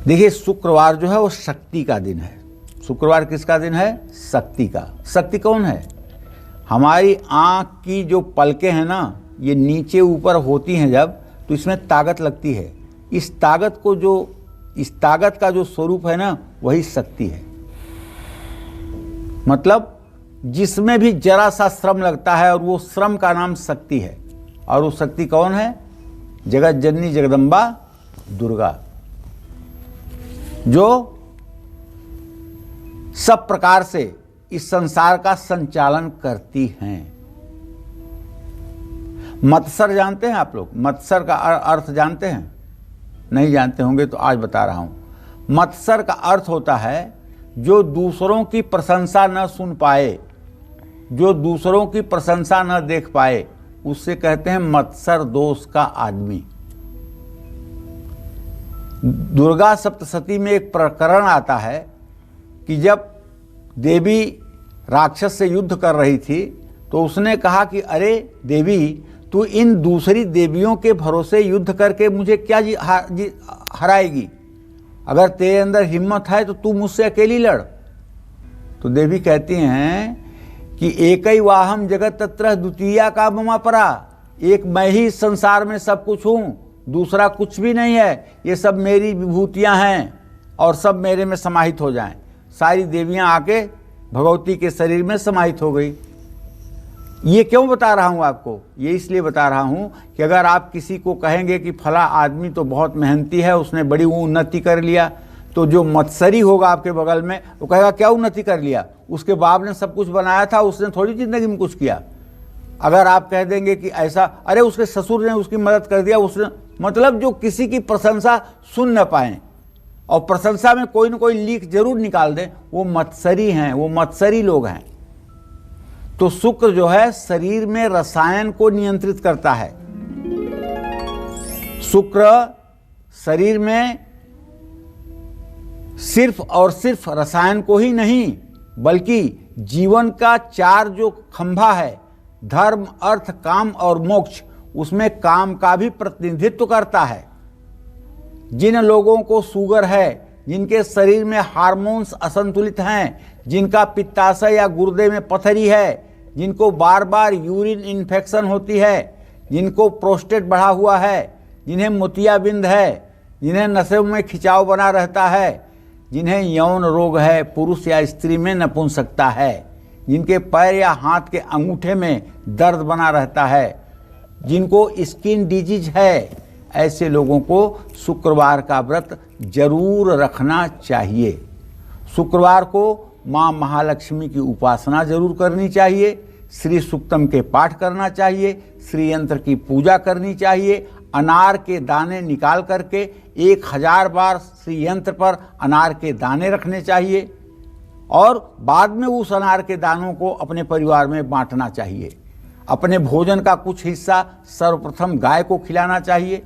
S4: देखिए, शुक्रवार जो है वो शक्ति का दिन है। शुक्रवार किसका दिन है? शक्ति का। शक्ति कौन है? हमारी आँख की जो पलकें हैं ना, ये नीचे ऊपर होती हैं जब, तो इसमें ताकत लगती है। इस ताकत का जो स्वरूप है ना, वही शक्ति है। मतलब जिसमें भी जरा सा श्रम लगता है और वो श्रम का नाम शक्ति है। और वो शक्ति कौन है? जगत जननी जगदम्बा दुर्गा, जो सब प्रकार से इस संसार का संचालन करती हैं। मत्सर जानते हैं आप लोग? मत्सर का अर्थ जानते हैं? नहीं जानते होंगे तो आज बता रहा हूं। मत्सर का अर्थ होता है जो दूसरों की प्रशंसा न सुन पाए, जो दूसरों की प्रशंसा न देख पाए, उससे कहते हैं मत्सर दोष का आदमी। दुर्गा सप्तशती में एक प्रकरण आता है कि जब देवी राक्षस से युद्ध कर रही थी तो उसने कहा कि अरे देवी, तू इन दूसरी देवियों के भरोसे युद्ध करके मुझे क्या हराएगी? अगर तेरे अंदर हिम्मत है तो तू मुझसे अकेली लड़। तो देवी कहती हैं कि एक ही वाहम जगत तत्र द्वितीया का ममा परा, एक मैं ही संसार में सब कुछ हूं, दूसरा कुछ भी नहीं है। ये सब मेरी विभूतियां हैं और सब मेरे में समाहित हो जाएं। सारी देवियां आके भगवती के शरीर में समाहित हो गई। ये क्यों बता रहा हूं आपको? ये इसलिए बता रहा हूं कि अगर आप किसी को कहेंगे कि फला आदमी तो बहुत मेहनती है, उसने बड़ी उन्नति कर लिया, तो जो मत्सरी होगा आपके बगल में वो कहेगा क्या उन्नति कर लिया? उसके बाप ने सब कुछ बनाया था, उसने थोड़ी जिंदगी में कुछ किया। अगर आप कह देंगे कि ऐसा, अरे उसके ससुर ने उसकी मदद कर दिया, उसने, मतलब जो किसी की प्रशंसा सुन न पाए और प्रशंसा में कोई न कोई लीक जरूर निकाल दें, वो मत्सरी हैं, वो मत्सरी लोग हैं। तो शुक्र जो है शरीर में रसायन को नियंत्रित करता है। शुक्र शरीर में सिर्फ और सिर्फ रसायन को ही नहीं, बल्कि जीवन का 4 जो खंभा है, धर्म, अर्थ, काम और मोक्ष, उसमें काम का भी प्रतिनिधित्व करता है। जिन लोगों को शुगर है, जिनके शरीर में हार्मोन्स असंतुलित हैं, जिनका पित्ताशय या गुर्दे में पथरी है, जिनको बार बार यूरिन इन्फेक्शन होती है, जिनको प्रोस्टेट बढ़ा हुआ है, जिन्हें मोतियाबिंद है, जिन्हें नसों में खिंचाव बना रहता है, जिन्हें यौन रोग है, पुरुष या स्त्री में नपुंसकता है, जिनके पैर या हाथ के अंगूठे में दर्द बना रहता है, जिनको स्किन डिजीज है, ऐसे लोगों को शुक्रवार का व्रत जरूर रखना चाहिए। शुक्रवार को माँ महालक्ष्मी की उपासना जरूर करनी चाहिए, श्री सूक्तम के पाठ करना चाहिए, श्री यंत्र की पूजा करनी चाहिए, अनार के दाने निकाल करके 1000 बार श्री यंत्र पर अनार के दाने रखने चाहिए और बाद में उस अनार के दानों को अपने परिवार में बांटना चाहिए। अपने भोजन का कुछ हिस्सा सर्वप्रथम गाय को खिलाना चाहिए।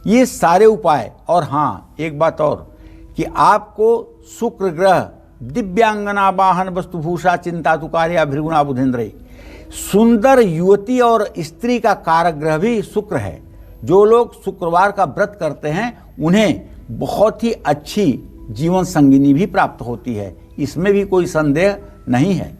S4: ये सारे उपाय। और हाँ, एक बात और कि आपको शुक्र ग्रह दिव्यांगना वाहन वस्तुभूषा चिंता तुकार्या भृगुणा बुधेंद्र, सुंदर युवती और स्त्री का कारक ग्रह भी शुक्र है। जो लोग शुक्रवार का व्रत करते हैं उन्हें बहुत ही अच्छी जीवन संगिनी भी प्राप्त होती है, इसमें भी कोई संदेह नहीं है।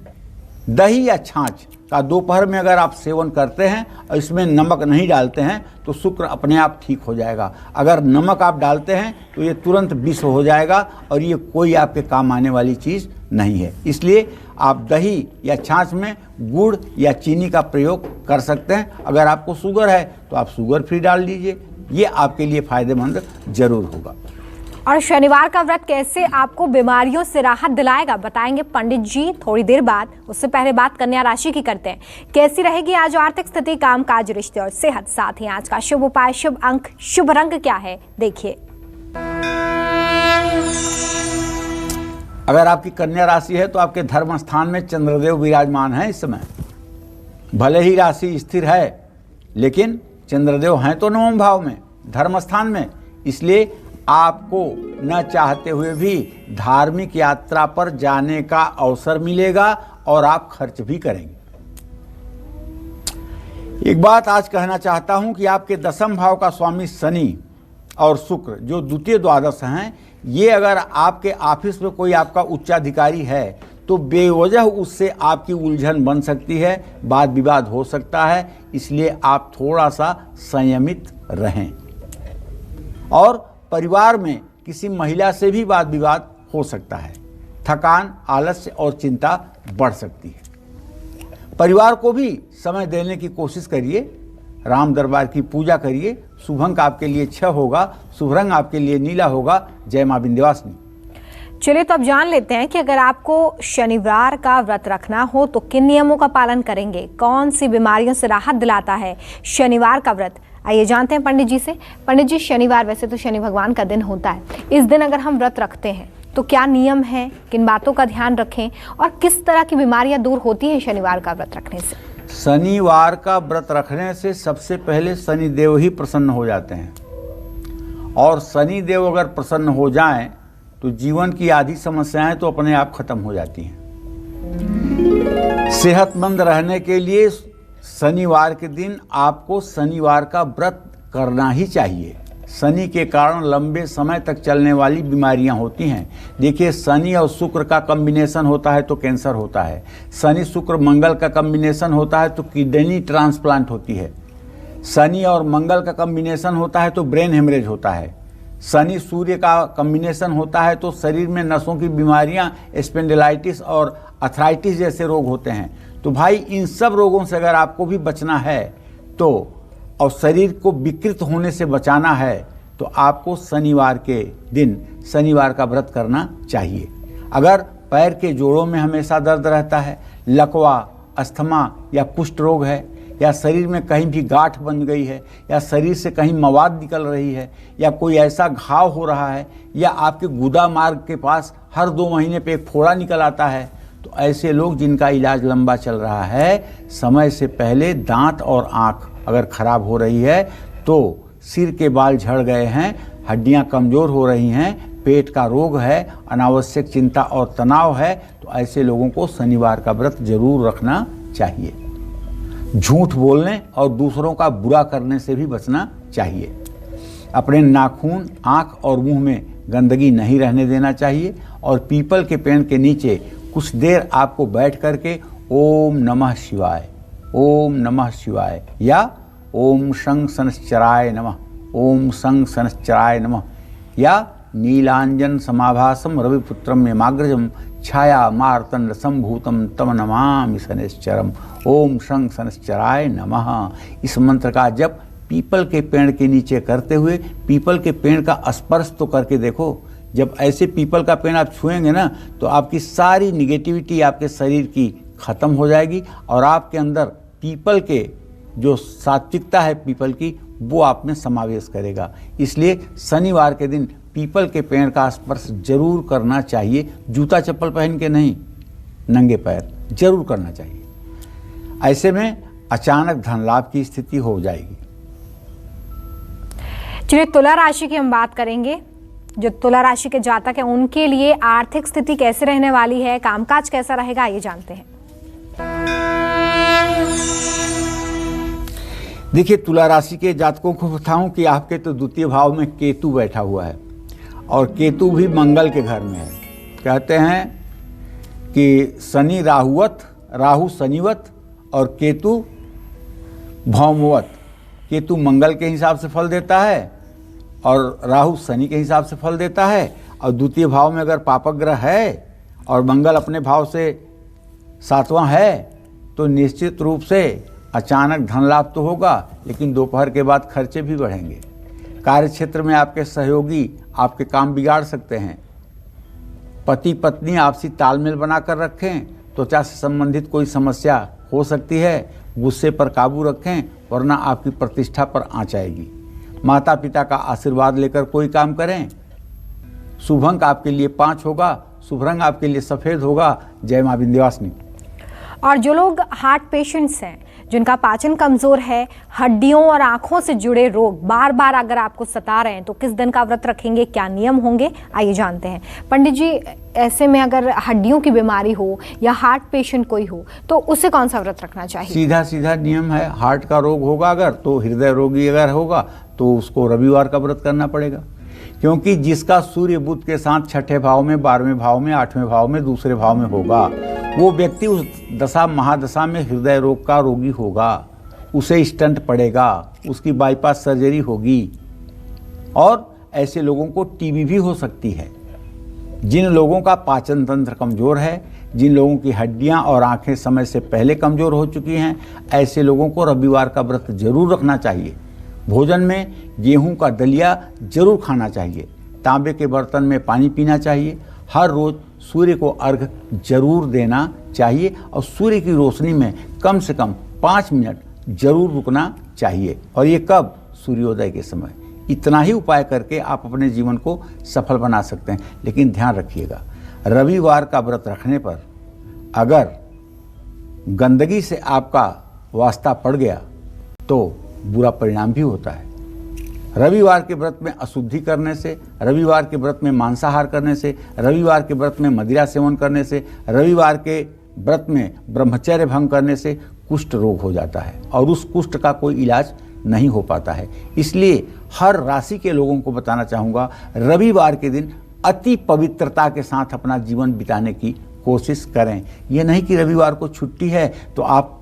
S4: दही या छाछ का दोपहर में अगर आप सेवन करते हैं और इसमें नमक नहीं डालते हैं तो शुक्र अपने आप ठीक हो जाएगा। अगर नमक आप डालते हैं तो ये तुरंत विष हो जाएगा और ये कोई आपके काम आने वाली चीज़ नहीं है। इसलिए आप दही या छाछ में गुड़ या चीनी का प्रयोग कर सकते हैं। अगर आपको शुगर है तो आप शुगर फ्री डाल दीजिए, ये आपके लिए फायदेमंद जरूर होगा।
S2: और शनिवार का व्रत कैसे आपको बीमारियों से राहत दिलाएगा बताएंगे पंडित जी थोड़ी देर बाद। उससे पहले बात कन्या राशि की करते हैं। कैसी रहेगी आज आर्थिक स्थिति, कामकाज, रिश्ते और सेहत, साथ ही आज का शुभ उपाय, शुभ अंक, शुभ रंग क्या है, देखिए।
S4: अगर आपकी कन्या राशि है तो आपके धर्म स्थान में चंद्रदेव विराजमान हैं इस समय। भले ही राशि स्थिर है लेकिन चंद्रदेव हैं तो नवम भाव में, धर्म स्थान में, इसलिए आपको न चाहते हुए भी धार्मिक यात्रा पर जाने का अवसर मिलेगा और आप खर्च भी करेंगे। एक बात आज कहना चाहता हूं कि आपके दसम भाव का स्वामी शनि और शुक्र जो द्वितीय द्वादश हैं, ये अगर आपके ऑफिस में कोई आपका उच्चाधिकारी है तो बेवजह उससे आपकी उलझन बन सकती है, वाद विवाद हो सकता है। इसलिए आप थोड़ा सा संयमित रहें। और परिवार में किसी महिला से भी वाद विवाद हो सकता है। थकान, आलस्य और चिंता बढ़ सकती है। परिवार को भी समय देने की कोशिश करिए। राम दरबार की पूजा करिए। शुभ अंक आपके लिए 6 होगा, शुभ रंग आपके लिए नीला होगा। जय मां विंध्यवासिनी।
S2: चलिए तो अब जान लेते हैं कि अगर आपको शनिवार का व्रत रखना हो तो किन नियमों का पालन करेंगे, कौन सी बीमारियों से राहत दिलाता है शनिवार का व्रत। आइए जानते हैं पंडित जी से। पंडित जी, शनिवार वैसे तो शनि भगवान का दिन होता है, इस दिन अगर हम व्रत रखते हैं तो क्या नियम है, किन बातों का ध्यान रखें और किस तरह की बीमारियां दूर होती हैं शनिवार का व्रत रखने से?
S4: शनिवार का व्रत रखने से सबसे पहले शनिदेव ही प्रसन्न हो जाते हैं। और शनिदेव अगर प्रसन्न हो जाएं तो जीवन की आधी समस्याएं तो अपने आप खत्म हो जाती हैं। सेहतमंद रहने के लिए शनिवार के दिन आपको शनिवार का व्रत करना ही चाहिए। शनि के कारण लंबे समय तक चलने वाली बीमारियां होती हैं। देखिए, शनि और शुक्र का कॉम्बिनेशन होता है तो कैंसर होता है। शनि शुक्र मंगल का कॉम्बिनेशन होता है तो किडनी ट्रांसप्लांट होती है। शनि और मंगल का कॉम्बिनेशन होता है तो ब्रेन हेमरेज होता है। शनि सूर्य का कॉम्बिनेशन होता है तो शरीर में नसों की बीमारियां, स्पेंडिलाइटिस और अर्थराइटिस जैसे रोग होते हैं। तो भाई, इन सब रोगों से अगर आपको भी बचना है तो और शरीर को विकृत होने से बचाना है तो आपको शनिवार के दिन शनिवार का व्रत करना चाहिए। अगर पैर के जोड़ों में हमेशा दर्द रहता है, लकवा, अस्थमा या कुष्ठ रोग है, या शरीर में कहीं भी गांठ बन गई है, या शरीर से कहीं मवाद निकल रही है, या कोई ऐसा घाव हो रहा है, या आपके गुदा मार्ग के पास हर 2 महीने पे एक फोड़ा निकल आता है, तो ऐसे लोग जिनका इलाज लंबा चल रहा है, समय से पहले दांत और आँख अगर खराब हो रही है, तो सिर के बाल झड़ गए हैं, हड्डियां कमज़ोर हो रही हैं, पेट का रोग है, अनावश्यक चिंता और तनाव है, तो ऐसे लोगों को शनिवार का व्रत जरूर रखना चाहिए। झूठ बोलने और दूसरों का बुरा करने से भी बचना चाहिए। अपने नाखून, आँख और मुंह में गंदगी नहीं रहने देना चाहिए। और पीपल के पेड़ के नीचे कुछ देर आपको बैठ करके ओम नमः शिवाय, ओम नमः शिवाय या ओम शं शनश्चराय नमः, ओम शं शनश्चराय नमः या नीलांजन समाभासम रविपुत्रम यमाग्रजम छाया मार्तंड संभूतम तम नमामि शनैश्चरम, ओम शं शनश्चराय नमः। इस मंत्र का जप पीपल के पेड़ के नीचे करते हुए पीपल के पेड़ का स्पर्श तो करके देखो। जब ऐसे पीपल का पेड़ आप छुएंगे ना तो आपकी सारी निगेटिविटी आपके शरीर की खत्म हो जाएगी और आपके अंदर पीपल के जो सात्विकता है पीपल की, वो आप में समावेश करेगा। इसलिए शनिवार के दिन पीपल के पेड़ का स्पर्श जरूर करना चाहिए। जूता चप्पल पहन के नहीं, नंगे पैर जरूर करना चाहिए। ऐसे में अचानक धन लाभ की स्थिति हो जाएगी।
S2: चलिए, तुला राशि की हम बात करेंगे। जो तुला राशि के जातक हैं उनके लिए आर्थिक स्थिति कैसे रहने वाली है, कामकाज कैसा रहेगा, ये जानते हैं।
S4: देखिए, तुला राशि के जातकों को बताऊं कि आपके तो द्वितीय भाव में केतु बैठा हुआ है और केतु भी मंगल के घर में है। कहते हैं कि शनि राहुवत, राहु शनिवत और केतु भौमवत। केतु मंगल के हिसाब से फल देता है और राहु शनि के हिसाब से फल देता है। और द्वितीय भाव में अगर पापक ग्रह है और मंगल अपने भाव से 7वां है तो निश्चित रूप से अचानक धन लाभ तो होगा, लेकिन दोपहर के बाद खर्चे भी बढ़ेंगे। कार्य क्षेत्र में आपके सहयोगी आपके काम बिगाड़ सकते हैं। पति पत्नी आपसी तालमेल बनाकर रखें। त्वचा से संबंधित कोई समस्या हो सकती है, गुस्से पर काबू रखें वरना आपकी प्रतिष्ठा पर आंच आएगी। माता पिता का आशीर्वाद लेकर कोई काम करें। शुभ अंक आपके लिए 5 होगा, शुभ रंग आपके लिए सफेद होगा। जय मां विंध्यवासिनी।
S2: और जो लोग हार्ट पेशेंट्स हैं, जिनका पाचन कमजोर है, हड्डियों और आंखों से जुड़े रोग बार बार अगर आपको सता रहे हैं तो किस दिन का व्रत रखेंगे, क्या नियम होंगे, आइए जानते हैं। पंडित जी, ऐसे में अगर हड्डियों की बीमारी हो या हार्ट पेशेंट कोई हो तो उसे कौन सा व्रत रखना चाहिए?
S4: सीधा सीधा नियम है, हार्ट का रोग होगा अगर तो, हृदय रोगी अगर होगा तो उसको रविवार का व्रत करना पड़ेगा। क्योंकि जिसका सूर्य बुध के साथ 6ठे भाव में, 12वें भाव में, 8वें भाव में, दूसरे भाव में होगा, वो व्यक्ति उस दशा महादशा में हृदय रोग का रोगी होगा। उसे स्टंट पड़ेगा, उसकी बाईपास सर्जरी होगी और ऐसे लोगों को टीबी भी हो सकती है। जिन लोगों का पाचन तंत्र कमजोर है, जिन लोगों की हड्डियां और आंखें समय से पहले कमजोर हो चुकी हैं, ऐसे लोगों को रविवार का व्रत जरूर रखना चाहिए। भोजन में गेहूं का दलिया जरूर खाना चाहिए। तांबे के बर्तन में पानी पीना चाहिए। हर रोज सूर्य को अर्घ जरूर देना चाहिए और सूर्य की रोशनी में कम से कम 5 मिनट जरूर रुकना चाहिए। और ये कब? सूर्योदय के समय। इतना ही उपाय करके आप अपने जीवन को सफल बना सकते हैं। लेकिन ध्यान रखिएगा, रविवार का व्रत रखने पर अगर गंदगी से आपका वास्ता पड़ गया तो बुरा परिणाम भी होता है। रविवार के व्रत में अशुद्धि करने से, रविवार के व्रत में मांसाहार करने से, रविवार के व्रत में मदिरा सेवन करने से, रविवार के व्रत में ब्रह्मचर्य भंग करने से कुष्ठ रोग हो जाता है और उस कुष्ठ का कोई इलाज नहीं हो पाता है। इसलिए हर राशि के लोगों को बताना चाहूँगा, रविवार के दिन अति पवित्रता के साथ अपना जीवन बिताने की कोशिश करें। यह नहीं कि रविवार को छुट्टी है तो आप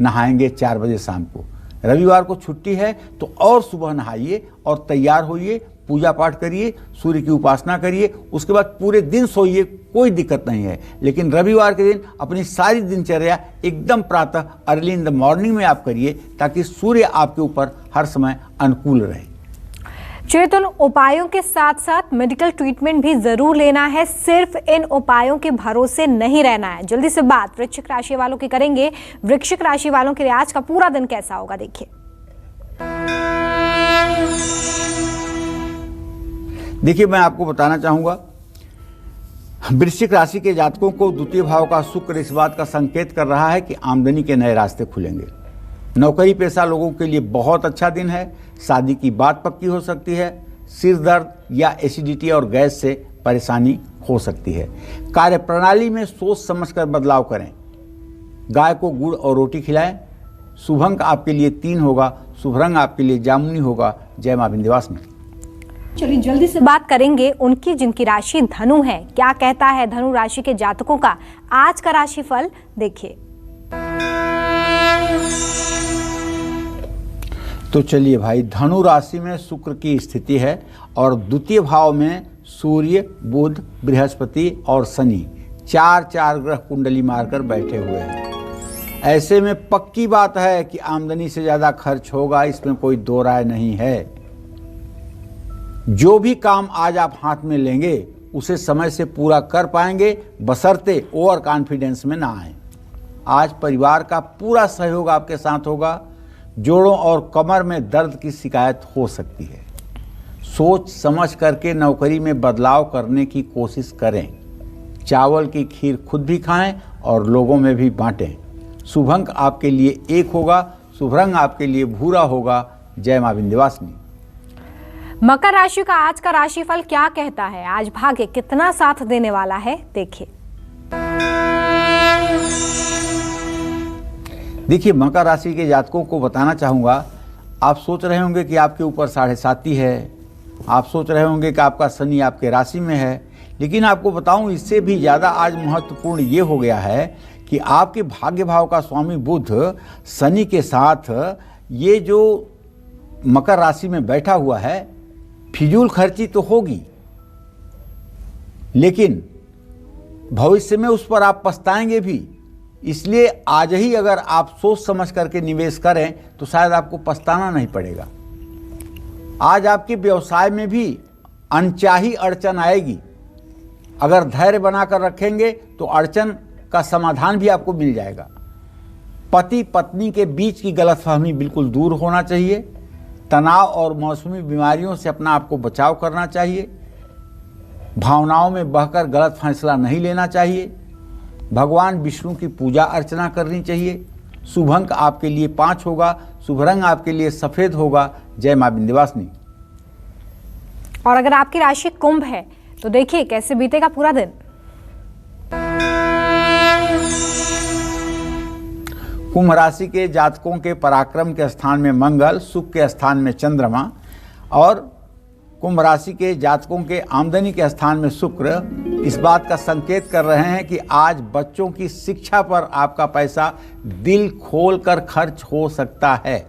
S4: नहाएंगे 4 बजे शाम को। रविवार को छुट्टी है तो और सुबह नहाइए और तैयार होइए, पूजा पाठ करिए, सूर्य की उपासना करिए, उसके बाद पूरे दिन सोइए, कोई दिक्कत नहीं है। लेकिन रविवार के दिन अपनी सारी दिनचर्या एकदम प्रातः अर्ली इन द मॉर्निंग में आप करिए ताकि सूर्य आपके ऊपर हर समय अनुकूल रहे।
S2: चेतन, उपायों के साथ साथ मेडिकल ट्रीटमेंट भी जरूर लेना है, सिर्फ इन उपायों के भरोसे नहीं रहना है। जल्दी से बात वृश्चिक राशि वालों की करेंगे। वृश्चिक राशि वालों के लिए आज का पूरा दिन कैसा होगा, देखिए।
S4: देखिए, मैं आपको बताना चाहूंगा, वृश्चिक राशि के जातकों को द्वितीय भाव का शुक्र इस बात का संकेत कर रहा है कि आमदनी के नए रास्ते खुलेंगे। नौकरी पेशा लोगों के लिए बहुत अच्छा दिन है। शादी की बात पक्की हो सकती है। सिर दर्द या एसिडिटी और गैस से परेशानी हो सकती है। कार्य प्रणाली में सोच समझकर बदलाव करें। गाय को गुड़ और रोटी खिलाएं। शुभ अंक आपके लिए 3 होगा, शुभ रंग आपके लिए जामुनी होगा। जय मां विंध्यवासिनी।
S2: चलिए जल्दी से बात करेंगे उनकी जिनकी राशि धनु है। क्या कहता है धनु राशि के जातकों का आज का राशिफल, देखिए।
S4: तो चलिए भाई, धनु राशि में शुक्र की स्थिति है और द्वितीय भाव में सूर्य, बुध, बृहस्पति और शनि 4 ग्रह कुंडली मारकर बैठे हुए हैं। ऐसे में पक्की बात है कि आमदनी से ज्यादा खर्च होगा, इसमें कोई दो राय नहीं है। जो भी काम आज आप हाथ में लेंगे उसे समय से पूरा कर पाएंगे, बशर्ते ओवर कॉन्फिडेंस में ना आए। आज परिवार का पूरा सहयोग आपके साथ होगा। जोड़ों और कमर में दर्द की शिकायत हो सकती है। सोच समझ करके नौकरी में बदलाव करने की कोशिश करें। चावल की खीर खुद भी खाएं और लोगों में भी बांटें। शुभ अंक आपके लिए 1 होगा, शुभ रंग आपके लिए भूरा होगा। जय मां विंध्यवासिनी।
S2: मकर राशि का आज का राशिफल क्या कहता है, आज भाग्य कितना साथ देने वाला है, देखिए।
S4: देखिए, मकर राशि के जातकों को बताना चाहूँगा, आप सोच रहे होंगे कि आपके ऊपर 7.5 है, आप सोच रहे होंगे कि आपका शनि आपके राशि में है, लेकिन आपको बताऊं इससे भी ज़्यादा आज महत्वपूर्ण ये हो गया है कि आपके भाग्य भाव का स्वामी बुध शनि के साथ ये जो मकर राशि में बैठा हुआ है, फिजूल खर्ची तो होगी, लेकिन भविष्य में उस पर आप पछताएंगे भी। इसलिए आज ही अगर आप सोच समझ करके निवेश करें तो शायद आपको पछताना नहीं पड़ेगा। आज आपके व्यवसाय में भी अनचाही अड़चन आएगी। अगर धैर्य बनाकर रखेंगे तो अड़चन का समाधान भी आपको मिल जाएगा। पति पत्नी के बीच की गलतफहमी बिल्कुल दूर होना चाहिए। तनाव और मौसमी बीमारियों से अपना आपको बचाव करना चाहिए। भावनाओं में बहकर गलत फैसला नहीं लेना चाहिए। भगवान विष्णु की पूजा अर्चना करनी चाहिए। शुभ अंक आपके लिए 5 होगा। शुभ रंग आपके लिए सफेद होगा। जय मां विंध्यवासिनी।
S2: और अगर आपकी राशि कुंभ है तो देखिए कैसे बीतेगा पूरा दिन।
S4: कुंभ राशि के जातकों के पराक्रम के स्थान में मंगल, सुख के स्थान में चंद्रमा और कुंभ राशि के जातकों के आमदनी के स्थान में शुक्र इस बात का संकेत कर रहे हैं कि आज बच्चों की शिक्षा पर आपका पैसा दिल खोलकर खर्च हो सकता है।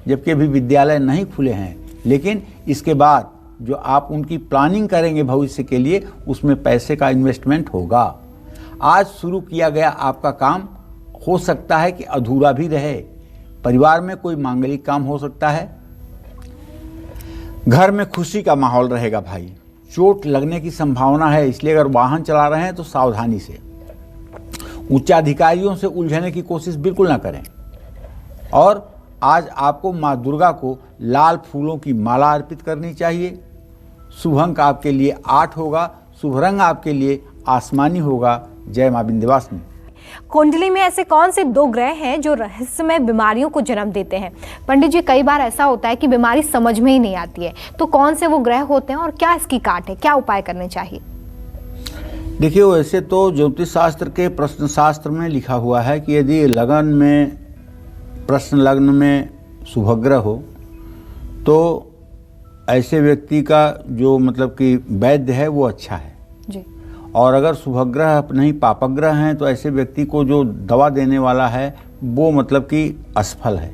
S4: जबकि अभी विद्यालय नहीं खुले हैं, लेकिन इसके बाद जो आप उनकी प्लानिंग करेंगे भविष्य के लिए, उसमें पैसे का इन्वेस्टमेंट होगा। आज शुरू किया गया आपका काम हो सकता है कि अधूरा भी रहे। परिवार में कोई मांगलिक काम हो सकता है। घर में खुशी का माहौल रहेगा भाई। चोट लगने की संभावना है, इसलिए अगर वाहन चला रहे हैं तो सावधानी से। उच्चाधिकारियों से उलझने की कोशिश बिल्कुल ना करें। और आज आपको माँ दुर्गा को लाल फूलों की माला अर्पित करनी चाहिए। शुभ अंक आपके लिए 8 होगा। शुभ रंग आपके लिए आसमानी होगा। जय मां विंध्यवासिनी।
S2: कुंडली में ऐसे कौन से 2 ग्रह हैं जो रहस्यमय बीमारियों को जन्म देते हैं? पंडित जी, कई बार ऐसा होता है कि बीमारी समझ में ही नहीं आती है, तो कौन से वो ग्रह होते हैं और क्या इसकी काट है, क्या उपाय करने चाहिए?
S4: देखिए, वैसे तो ज्योतिष शास्त्र के प्रश्न शास्त्र में लिखा हुआ है कि यदि लगन में प्रश्न लग्न में शुभग्रह हो तो ऐसे व्यक्ति का जो मतलब कि वैद्य है वो अच्छा है
S2: जी।
S4: और अगर शुभग्रह नहीं पापग्रह हैं तो ऐसे व्यक्ति को जो दवा देने वाला है वो मतलब कि असफल है।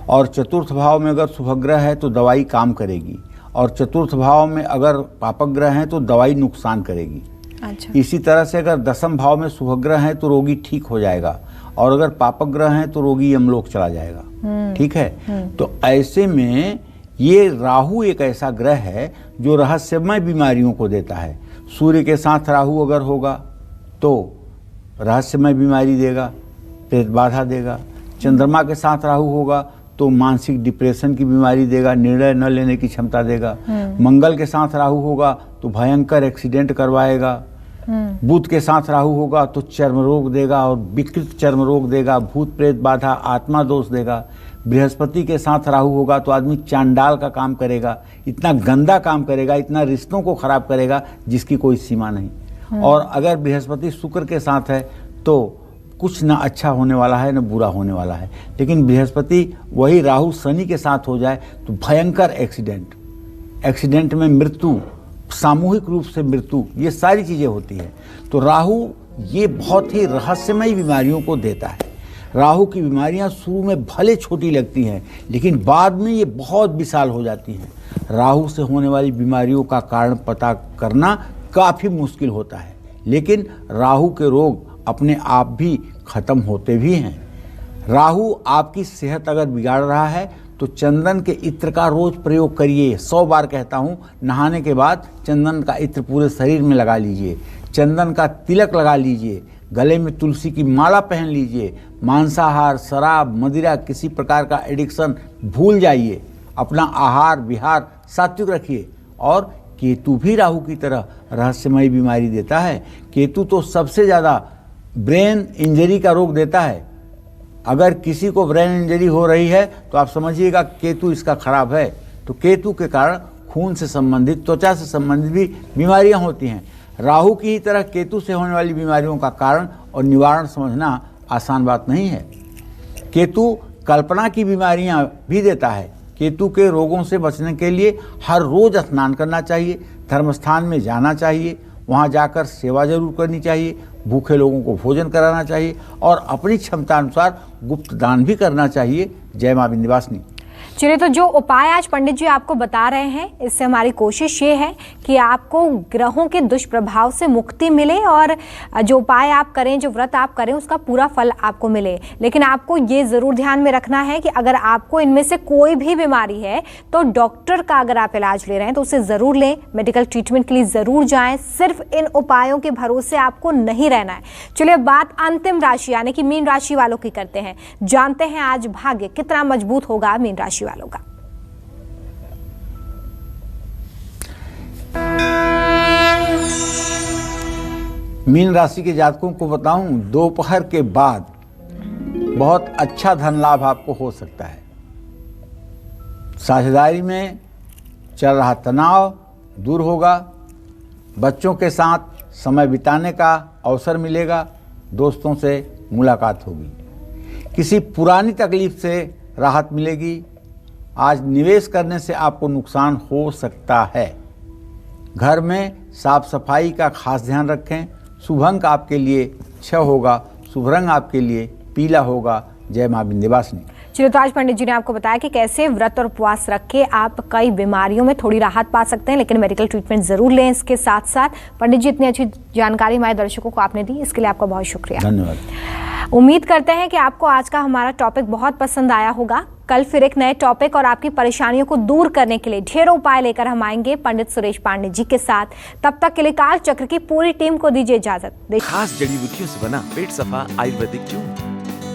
S4: और चतुर्थ भाव में अगर शुभग्रह है तो दवाई काम करेगी, और चतुर्थ भाव में अगर पापग्रह है तो दवाई नुकसान करेगी।
S2: अच्छा।
S4: इसी तरह से अगर दसम भाव में शुभग्रह है तो रोगी ठीक हो जाएगा, और अगर पापग्रह है तो रोगी यमलोक चला जाएगा। ठीक है। तो ऐसे में ये राहु एक ऐसा ग्रह है जो रहस्यमय बीमारियों को देता है। सूर्य के साथ राहु अगर होगा तो रहस्यमय बीमारी देगा, प्रेत बाधा देगा। चंद्रमा के साथ राहु होगा तो मानसिक डिप्रेशन की बीमारी देगा, निर्णय न लेने की क्षमता देगा। मंगल के साथ राहु होगा तो भयंकर एक्सीडेंट करवाएगा। बुध के साथ राहु होगा तो चर्म रोग देगा और विकृत चर्म रोग देगा, भूत प्रेत बाधा, आत्मा दोष देगा। बृहस्पति के साथ राहु होगा तो आदमी चांडाल का काम करेगा, इतना गंदा काम करेगा, इतना रिश्तों को खराब करेगा जिसकी कोई सीमा नहीं। और अगर बृहस्पति शुक्र के साथ है तो कुछ ना अच्छा होने वाला है न बुरा होने वाला है। लेकिन बृहस्पति वही राहु शनि के साथ हो जाए तो भयंकर एक्सीडेंट में मृत्यु, सामूहिक रूप से मृत्यु, ये सारी चीजें होती है। तो राहु ये बहुत ही रहस्यमय बीमारियों को देता है। राहु की बीमारियां शुरू में भले छोटी लगती हैं लेकिन बाद में ये बहुत विशाल हो जाती हैं। राहु से होने वाली बीमारियों का कारण पता करना काफी मुश्किल होता है, लेकिन राहु के रोग अपने आप भी खत्म होते भी हैं। राहु आपकी सेहत अगर बिगाड़ रहा है तो चंदन के इत्र का रोज प्रयोग करिए। 100 बार कहता हूँ, नहाने के बाद चंदन का इत्र पूरे शरीर में लगा लीजिए, चंदन का तिलक लगा लीजिए, गले में तुलसी की माला पहन लीजिए। मांसाहार, शराब, मदिरा, किसी प्रकार का एडिक्शन भूल जाइए। अपना आहार विहार सात्विक रखिए। और केतु भी राहु की तरह रहस्यमय बीमारी देता है। केतु तो सबसे ज़्यादा ब्रेन इंजरी का रोग देता है। अगर किसी को ब्रेन इंजरी हो रही है तो आप समझिएगा केतु इसका खराब है। तो केतु के कारण खून से संबंधित, त्वचा से संबंधित भी बीमारियां होती हैं। राहु की ही तरह केतु से होने वाली बीमारियों का कारण और निवारण समझना आसान बात नहीं है। केतु कल्पना की बीमारियां भी देता है। केतु के रोगों से बचने के लिए हर रोज स्नान करना चाहिए, धर्मस्थान में जाना चाहिए, वहाँ जाकर सेवा जरूर करनी चाहिए, भूखे लोगों को भोजन कराना चाहिए और अपनी क्षमता अनुसार गुप्त दान भी करना चाहिए। जय मां विंध्यवासिनी।
S2: चलिए, तो जो उपाय आज पंडित जी आपको बता रहे हैं, इससे हमारी कोशिश ये है कि आपको ग्रहों के दुष्प्रभाव से मुक्ति मिले और जो उपाय आप करें, जो व्रत आप करें, उसका पूरा फल आपको मिले। लेकिन आपको ये ज़रूर ध्यान में रखना है कि अगर आपको इनमें से कोई भी बीमारी है तो डॉक्टर का अगर आप इलाज ले रहे हैं तो उसे ज़रूर लें, मेडिकल ट्रीटमेंट के लिए ज़रूर जाएँ। सिर्फ इन उपायों के भरोसे आपको नहीं रहना है। चलिए, बात अंतिम राशि यानी कि मीन राशि वालों की करते हैं। जानते हैं आज भाग्य कितना मजबूत होगा मीन राशि वालों का।
S4: मीन राशि के जातकों को बताऊं, दोपहर के बाद बहुत अच्छा धन लाभ आपको हो सकता है। साझेदारी में चल रहा तनाव दूर होगा। बच्चों के साथ समय बिताने का अवसर मिलेगा। दोस्तों से मुलाकात होगी। किसी पुरानी तकलीफ से राहत मिलेगी। आज निवेश करने से आपको नुकसान हो सकता है। घर में साफ सफाई का खास ध्यान रखें। शुभ अंक आपके लिए 6 होगा। शुभ रंग आपके लिए पीला होगा। जय मां विंध्यवासिनी।
S2: चलिए, तो आज पंडित जी ने आपको बताया कि कैसे व्रत और उपवास रख के आप कई बीमारियों में थोड़ी राहत पा सकते हैं, लेकिन मेडिकल ट्रीटमेंट जरूर लें। इसके साथ साथ पंडित जी इतनी अच्छी जानकारी हमारे दर्शकों को आपने दी, इसके लिए आपका बहुत शुक्रिया।
S4: धन्यवाद।
S2: उम्मीद करते हैं कि आपको आज का हमारा टॉपिक बहुत पसंद आया होगा। कल फिर एक नए टॉपिक और आपकी परेशानियों को दूर करने के लिए ढेरों उपाय लेकर हम आएंगे पंडित सुरेश पांडे जी के साथ। तब तक के लिए काल चक्र की पूरी टीम को दीजिए इजाजत।
S5: खास जड़ी बूटियों से बना पेट सफा आयुर्वेदिक चूर्ण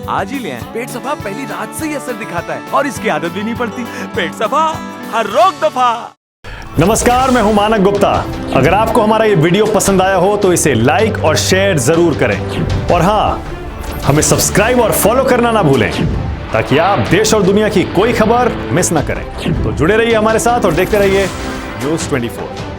S5: आज ही ले आएं। पेट सफा पहली रात से ही असर दिखाता है और इसकी आदत भी नहीं पड़ती। पेट सफा, हर रोग दफा।
S6: नमस्कार, मैं हूं मानक गुप्ता। अगर आपको हमारा ये वीडियो पसंद आया हो तो इसे लाइक और शेयर जरूर करें और हाँ, हमें सब्सक्राइब और फॉलो करना ना भूलें ताकि आप देश और दुनिया की कोई खबर मिस ना करें। तो जुड़े रहिए हमारे साथ और देखते रहिए न्यूज़ 24।